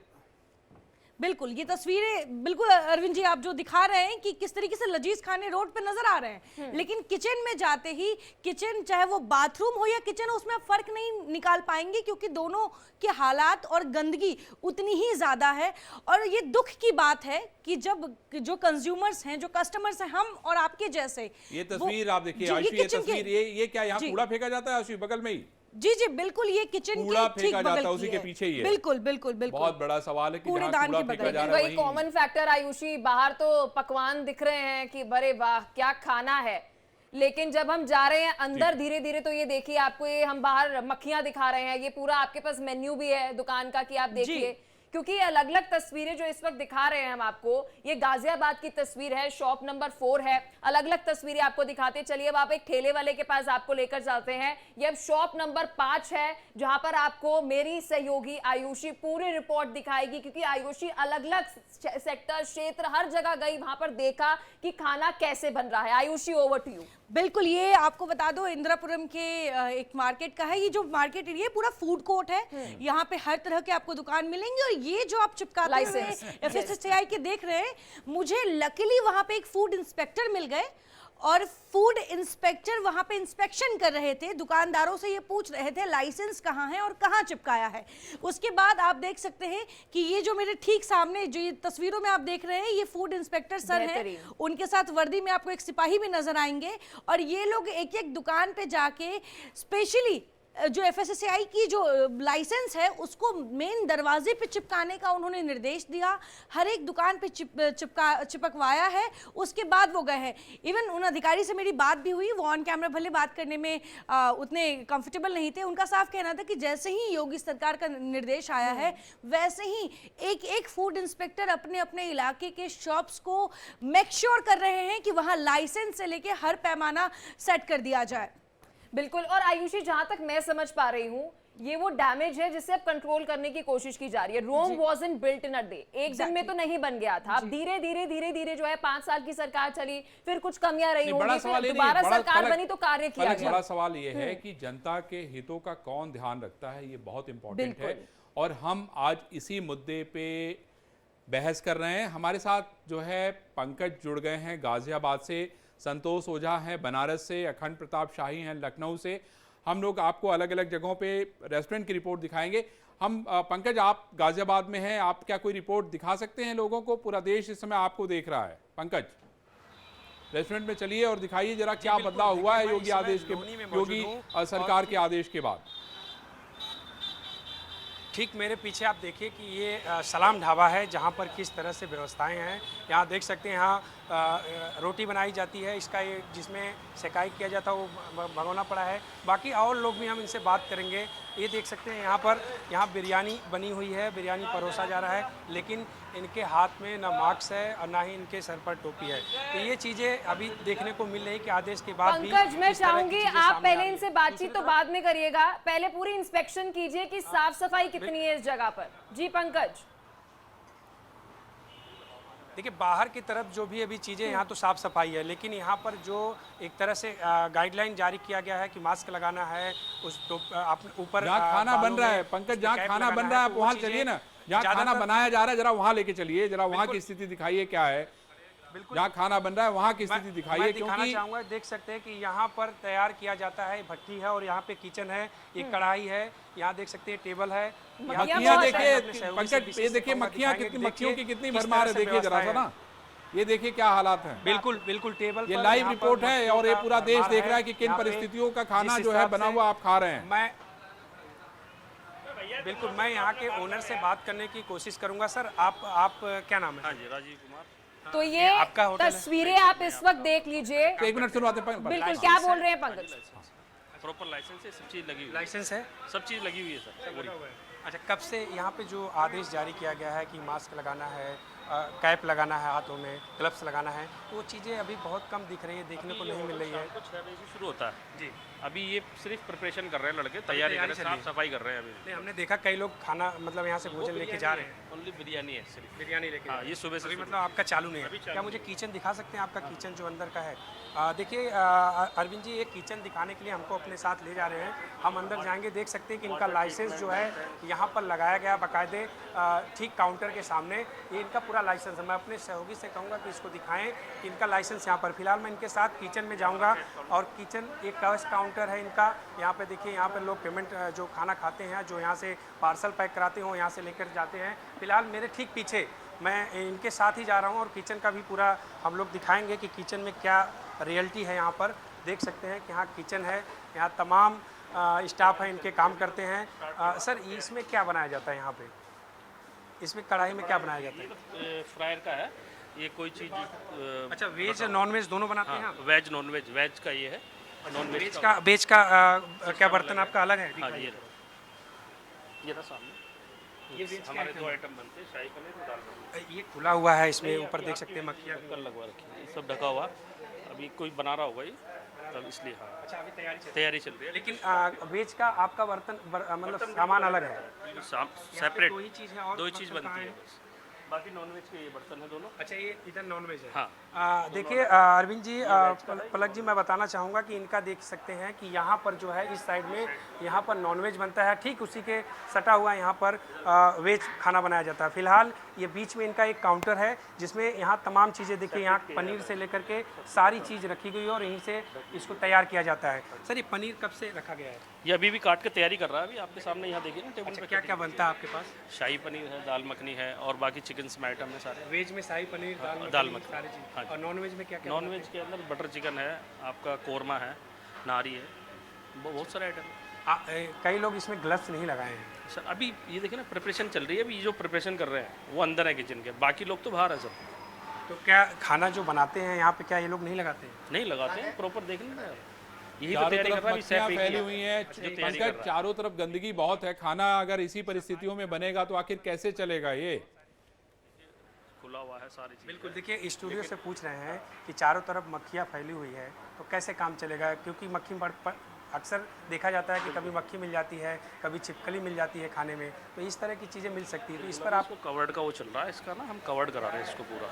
बिल्कुल ये तस्वीरें, बिल्कुल अरविंद जी आप जो दिखा रहे हैं कि किस तरीके से लजीज खाने रोड पे नजर आ रहे हैं, लेकिन किचन में जाते ही, किचन चाहे वो बाथरूम हो या किचन हो, उसमें आप फर्क नहीं निकाल पाएंगे, क्योंकि दोनों के हालात और गंदगी उतनी ही ज्यादा है। और ये दुख की बात है कि जब जो कंज्यूमर्स हैं, जो कस्टमर्स हैं, हम और आपके जैसे, ये तस्वीर आप देखिए आयुषी, ये तस्वीर, ये क्या यहाँ कूड़ा फेंका जाता है आयुषी बगल में ही? जी जी बिल्कुल, ये किचन कूड़ा फेंका जाता है उसी के पीछे ही है। बिल्कुल बिल्कुल बिल्कुल, बहुत बड़ा सवाल है कि कूड़ा फेंका जा रहा है। वही कॉमन फैक्टर आयुषी, बाहर तो पकवान दिख रहे हैं कि बड़े वाह क्या खाना है, लेकिन जब हम जा रहे हैं अंदर धीरे धीरे, तो ये देखिए आपको, ये हम बाहर मक्खियां दिखा रहे हैं, ये पूरा आपके पास मेन्यू भी है दुकान का कि आप देखिए, क्योंकि ये अलग अलग तस्वीरें जो इस वक्त दिखा रहे हैं हम आपको, ये गाजियाबाद की तस्वीर है, शॉप नंबर 4 है, अलग अलग तस्वीरें आपको दिखाते हैं। चलिए अब आप एक ठेले वाले के पास आपको लेकर जाते हैं। ये अब शॉप नंबर 5 है, जहां पर आपको मेरी सहयोगी आयुषी पूरी रिपोर्ट दिखाएगी, क्योंकि आयुषी अलग अलग सेक्टर, क्षेत्र, हर जगह गई, वहां पर देखा कि खाना कैसे बन रहा है। Ayushi, over to you. बिल्कुल, ये आपको बता दो इंदिरापुरम के एक मार्केट का है, ये जो मार्केट एरिया पूरा फूड कोर्ट है, यहाँ पे हर तरह के आपको दुकान मिलेंगे। और ये जो आप चिपकाते हुए FSSAI के देख रहे हैं, मुझे लकीली वहाँ पे एक फूड इंस्पेक्टर मिल गए और फूड इंस्पेक्टर वहां पे इंस्पेक्शन कर रहे थे, दुकानदारों से ये पूछ रहे थे लाइसेंस कहाँ है और कहाँ चिपकाया है। उसके बाद आप देख सकते हैं कि ये जो मेरे ठीक सामने जो ये तस्वीरों में आप देख रहे हैं, ये फूड इंस्पेक्टर सर हैं, उनके साथ वर्दी में आपको एक सिपाही भी नजर आएंगे। और ये लोग एक एक दुकान पे जाके स्पेशली जो FSSAI की जो लाइसेंस है उसको मेन दरवाजे पे चिपकाने का उन्होंने निर्देश दिया, हर एक दुकान पे चिपकवाया है। उसके बाद वो गए हैं। इवन उन अधिकारी से मेरी बात भी हुई, वो ऑन कैमरा भले बात करने में उतने कंफर्टेबल नहीं थे। उनका साफ कहना था कि जैसे ही योगी सरकार का निर्देश आया है, वैसे ही एक एक फूड इंस्पेक्टर अपने अपने इलाके के शॉप्स को मेक श्योर कर रहे हैं कि वहाँ लाइसेंस से लेके हर पैमाना सेट कर दिया जाए। बिल्कुल। और आयुषी, जहां तक मैं समझ पा रही हूँ, ये वो डैमेज है जिसे अब कंट्रोल करने की कोशिश की जा रही है। Rome wasn't built in a day, एक दिन में तो नहीं बन गया था। अब धीरे धीरे जो है 5 साल की सरकार चली, फिर कुछ कमियां रही होंगी, फिर दोबारा सरकार बनी तो कार्य किया गया। बड़ा सवाल ये है कि जनता के हितों का कौन ध्यान रखता है, ये बहुत इंपॉर्टेंट है। और हम आज इसी मुद्दे पे बहस कर रहे हैं। हमारे साथ जो है पंकज जुड़ गए हैं गाजियाबाद से, संतोष ओझा हैं बनारस से, अखंड प्रताप शाही हैं लखनऊ से। हम लोग आपको अलग अलग जगहों पे रेस्टोरेंट की रिपोर्ट दिखाएंगे। हम पंकज, आप गाजियाबाद में हैं, आप क्या कोई रिपोर्ट दिखा सकते हैं लोगों को? पूरा देश इस समय आपको देख रहा है। पंकज, रेस्टोरेंट में चलिए और दिखाइए जरा क्या बदलाव हुआ है योगी सरकार के आदेश के बाद। ठीक मेरे पीछे आप देखिए कि ये सलाम ढाबा है, जहाँ पर किस तरह से व्यवस्थाएं हैं। यहाँ देख सकते हैं, यहाँ रोटी बनाई जाती है, इसका ये जिसमें सेकाई किया जाता है वो भगोना पड़ा है। बाकी और लोग भी हम इनसे बात करेंगे। ये देख सकते हैं यहाँ बिरयानी बनी हुई है, बिरयानी परोसा जा रहा है, लेकिन इनके हाथ में ना मास्क है और ना ही इनके सर पर टोपी है। तो ये चीज़ें अभी देखने को मिल रही कि आदेश के बाद भी। पंकज, मैं चाहूंगी आप पहले इनसे बातचीत तो बाद में करिएगा, पहले पूरी इंस्पेक्शन कीजिए कि साफ सफाई कितनी है इस जगह पर। जी पंकज। देखिए, बाहर की तरफ जो भी अभी चीज़ें यहाँ तो साफ़ सफाई है, लेकिन यहाँ पर जो एक तरह से गाइडलाइन जारी किया गया है कि मास्क लगाना है, उस तो ऊपर खाना बन रहा है। पंकज, जहाँ खाना बन रहा है आप वहाँ चलिए ना, जहाँ खाना बनाया जा रहा है जरा वहां लेके चलिए, जरा वहां की स्थिति दिखाइए क्या है, जहाँ खाना बन रहा है वहां की स्थिति दिखाइए। क्योंकि चाहूंगा, देख सकते हैं कि यहाँ पर तैयार किया जाता है, भट्टी है और यहाँ पे किचन है, ये कढ़ाई है, यहाँ देख सकते हैं टेबल है। मक्खियाँ देखिए पंकज, ये देखिए मक्खियों की कितनी भरमार है, देखिए जरा सा ना, ये देखिए क्या हालात हैं। बिल्कुल बिल्कुल टेबल, ये लाइव रिपोर्ट है और ये पूरा देश देख रहा है कि किन परिस्थितियों का खाना जो है बना हुआ आप खा रहे हैं। बिल्कुल, मैं यहाँ के ओनर से बात करने की कोशिश करूंगा। सर आप क्या नाम है? हाँ जी, राजीव कुमार। तो ये तस्वीरें आप इस वक्त देख लीजिए। एक मिनट सुनवाते हैं। बिल्कुल, क्या बोल रहे हैं पंकज? प्रॉपर लाइसेंस है, सब चीज लगी हुई है। लाइसेंस है, सब चीज लगी हुई है सर। अच्छा, कब से यहाँ पे जो आदेश जारी किया गया है कि मास्क लगाना है, कैप लगाना है, हाथों में ग्लव्स लगाना है, तो वो चीज़ें अभी बहुत कम दिख रही है, देखने को नहीं मिल रही है। कुछ 6 बजे से शुरू होता है जी। अभी ये सिर्फ प्रिपरेशन कर रहे हैं लड़के, तैयारी कर रहे हैं, साफ सफाई कर रहे हैं अभी। नहीं, हमने देखा कई लोग खाना मतलब यहाँ से भोजन लेके जा रहे हैं। ओनली बिरयानी है, सिर्फ बिरयानी लेके। हाँ, ये सुबह से मतलब आपका चालू नहीं है। क्या मुझे किचन दिखा सकते हैं, आपका किचन जो अंदर का है? देखिए अरविंद जी, एक किचन दिखाने के लिए हमको अपने साथ ले जा रहे हैं। हम अंदर जाएंगे, देख सकते हैं कि इनका लाइसेंस जो है यहाँ पर लगाया गया बाकायदे, ठीक काउंटर के सामने। ये इनका पूरा लाइसेंस है। मैं अपने सहयोगी से कहूँगा कि इसको दिखाएं कि इनका लाइसेंस यहाँ पर। फिलहाल मैं इनके साथ किचन में जाऊँगा और किचन एक कैश काउंटर है इनका। यहाँ पे देखिए, यहाँ पे लोग पेमेंट जो खाना खाते हैं, जो यहाँ से पार्सल पैक कराते हो, यहाँ से लेकर जाते हैं। फिलहाल मेरे ठीक पीछे मैं इनके साथ ही जा रहा हूँ और किचन का भी पूरा हम लोग दिखाएंगे कि किचन में क्या रियलिटी है। यहाँ पर देख सकते हैं कि यहाँ किचन है, यहाँ तमाम स्टाफ हैं, इनके काम करते हैं। सर, इसमें क्या बनाया जाता है यहाँ पे? इसमें कढ़ाई में क्या बनाया जाता है? फ्रायर का है ये, कोई चीज़। अच्छा, वेज नॉन वेज दोनों बनाते हैं? वेज नॉन वेज, वेज का ये है, नॉन वेज का। वेज का क्या बर्तन आपका अलग है? हाँ, ये ना सामने ये हमारे 2 आइटम बनते हैं, शाही पनीर और दाल पनीर। ये खुला हुआ है, इसमें ऊपर देख सकते हैं मक्खियाँ लगवा रखी है, सब ढका हुआ। अभी कोई बना रहा होगा ये, तब इसलिए। हाँ, अच्छा, अभी तैयारी चल रही है। लेकिन वेज का आपका बर्तन मतलब सामान अलग है, सेपरेट, दो ही चीज़ है और 2 ही चीज़ बनती है। बाकी नॉन वेज के ये बर्तन है दोनों। अच्छा, ये इधर नॉन वेज है। हाँ। देखिए अरविंद जी, पलक जी, मैं बताना चाहूँगा कि इनका देख सकते हैं कि यहाँ पर जो है इस साइड में यहाँ पर नॉन वेज बनता है, ठीक उसी के सटा हुआ यहाँ पर वेज खाना बनाया जाता है। फिलहाल ये बीच में इनका एक काउंटर है जिसमें यहाँ तमाम चीज़ें देखिए, यहाँ पनीर से लेकर के सारी चीज़ रखी गई है और यहीं से इसको तैयार किया जाता है। सर, ये पनीर कब से रखा गया है? ये अभी भी काट के तैयारी कर रहा है, अभी आपके सामने यहाँ देखिए ना टेबल पे। क्या क्या बनता है आपके पास? शाही पनीर है, दाल मखनी है और बाकी चिकन में आइटम है सारे। वेज में शाही पनीर, दाल मखनी सारी चीज़। हाँ। और नॉन वेज में क्या क्या? नॉन वेज के अंदर बटर चिकन है, आपका कोरमा है, नारी है, बहुत सारे आइटम है। कई लोग इसमें ग्लव्स नहीं लगाए हैं। सर, अभी ये देखिए ना, प्रिपरेशन चल रही है। अभी जो प्रिपरेशन कर रहे हैं वो अंदर है किचन के, बाकी लोग तो बाहर है सब। तो क्या खाना जो बनाते हैं यहाँ पे, क्या ये लोग नहीं लगाते हैं? नहीं लगाते हैं, प्रॉपर देख लेना। यही तो तैयारी कर रहा है, मक्खियाँ फैली हुई हैं पंकज, चारों तरफ गंदगी बहुत है। खाना अगर इसी परिस्थितियों में बनेगा तो आखिर कैसे चलेगा? ये खुला हुआ है सारी चीज़। बिल्कुल, देखिए स्टूडियो से पूछ रहे हैं कि चारों तरफ मक्खियाँ फैली हुई है तो कैसे काम चलेगा, क्योंकि मक्खी अक्सर देखा जाता है कि कभी मक्खी मिल जाती है, कभी छिपकली मिल जाती है खाने में, तो इस तरह की चीज़ें मिल सकती है। तो इस पर आपको कवर्ड का वो चल रहा है, इसका ना हम कवर्ड करा रहे हैं, इसको पूरा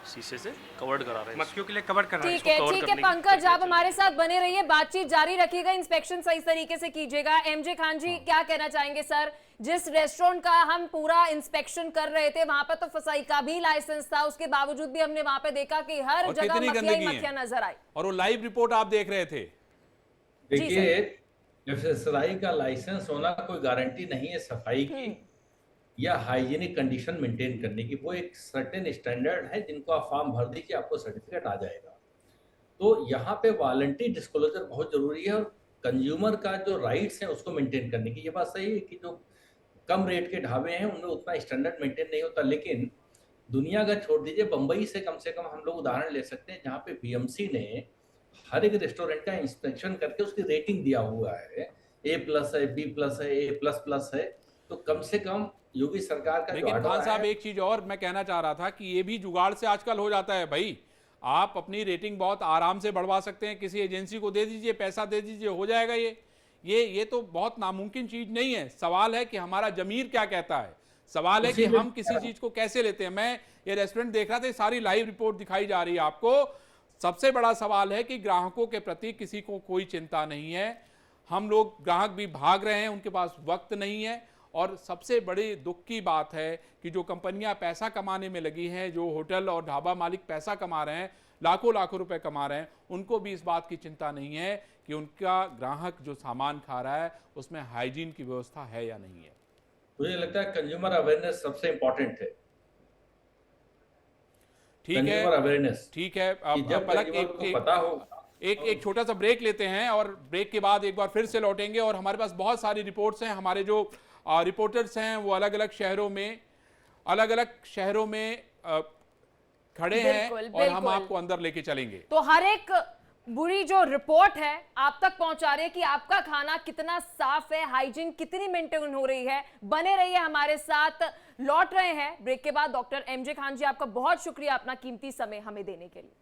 शीशे से कवर्ड करा रहे हैं, मक्खियों के लिए कवर्ड करा रहे हैं। ठीक है पंकज, आप हमारे साथ बने रहिए, बातचीत जारी रखिएगा, इंस्पेक्शन सही तरीके से कीजिएगा। एमजे खान जी, क्या कहना चाहेंगे सर? जिस रेस्टोरेंट का हम पूरा इंस्पेक्शन कर रहे थे, वहां पर तो फसाई का भी लाइसेंस था, उसके बावजूद भी हमने वहां पे देखा कि हर जगह मक्खियां नजर आई। और वो लाइव रिपोर्ट आप देख रहे थे। देखिए, एफएसएसआई का लाइसेंस होना कोई गारंटी नहीं है सफाई की या हाइजीनिक कंडीशन मेंटेन करने की। वो एक सर्टेन स्टैंडर्ड है, जिनको आप फॉर्म भर दीजिए, आपको सर्टिफिकेट आ जाएगा। तो यहाँ पे वॉलंटरी डिस्क्लोजर बहुत जरूरी है और कंज्यूमर का जो राइट्स है उसको मेंटेन करने की। ये बात सही है कि जो कम रेट के ढाबे हैं उनमें उतना स्टैंडर्ड मेंटेन नहीं होता, लेकिन दुनिया का छोड़ दीजिए, बंबई से कम हम लोग उदाहरण ले सकते हैं, जहाँ पे बीएमसी ने हर एक रेस्टोरेंट का इंस्पेक्शन करके उसकी रेटिंग दिया हुआ है, A+ है, B+ है, A++ है। तो कम से कम योगी सरकार का, लेकिन खान साहब एक चीज और मैं कहना चाह रहा था कि ये भी जुगाड़ से आजकल हो जाता है भाई। आप अपनी रेटिंग बहुत आराम से बढ़वा सकते हैं, किसी एजेंसी को दे दीजिए, पैसा दे दीजिए, हो जाएगा। ये तो बहुत नामुमकिन चीज नहीं है। सवाल है कि हमारा जमीर क्या कहता है, सवाल है कि हम किसी चीज को कैसे लेते हैं। मैं ये रेस्टोरेंट देख रहा था, सारी लाइव रिपोर्ट दिखाई जा रही है आपको। सबसे बड़ा सवाल है कि ग्राहकों के प्रति किसी को कोई चिंता नहीं है। हम लोग ग्राहक भी भाग रहे हैं, उनके पास वक्त नहीं है और सबसे बड़ी दुख की बात है कि जो कंपनियां पैसा कमाने में लगी हैं, जो होटल और ढाबा मालिक पैसा कमा रहे हैं, लाखों लाखों रुपए कमा रहे हैं, उनको भी इस बात की चिंता नहीं है कि उनका ग्राहक जो सामान खा रहा है उसमें हाइजीन की व्यवस्था है या नहीं है। मुझे लगता है कंज्यूमर अवेयरनेस सबसे इंपॉर्टेंट है। ठीक है, अवेयरनेस ठीक है। जब पता हो। एक छोटा सा ब्रेक लेते हैं और ब्रेक के बाद एक बार फिर से लौटेंगे। और हमारे पास बहुत सारी रिपोर्ट्स हैं, हमारे जो रिपोर्टर्स हैं वो अलग अलग शहरों में खड़े हैं और हम आपको अंदर लेके चलेंगे। तो हर एक बुरी जो रिपोर्ट है आप तक पहुंचा रहे हैं कि आपका खाना कितना साफ है, हाइजीन कितनी मेंटेन हो रही है। बने रहिए हमारे साथ, लौट रहे हैं ब्रेक के बाद। डॉक्टर एमजे खान जी, आपका बहुत शुक्रिया अपना कीमती समय हमें देने के लिए।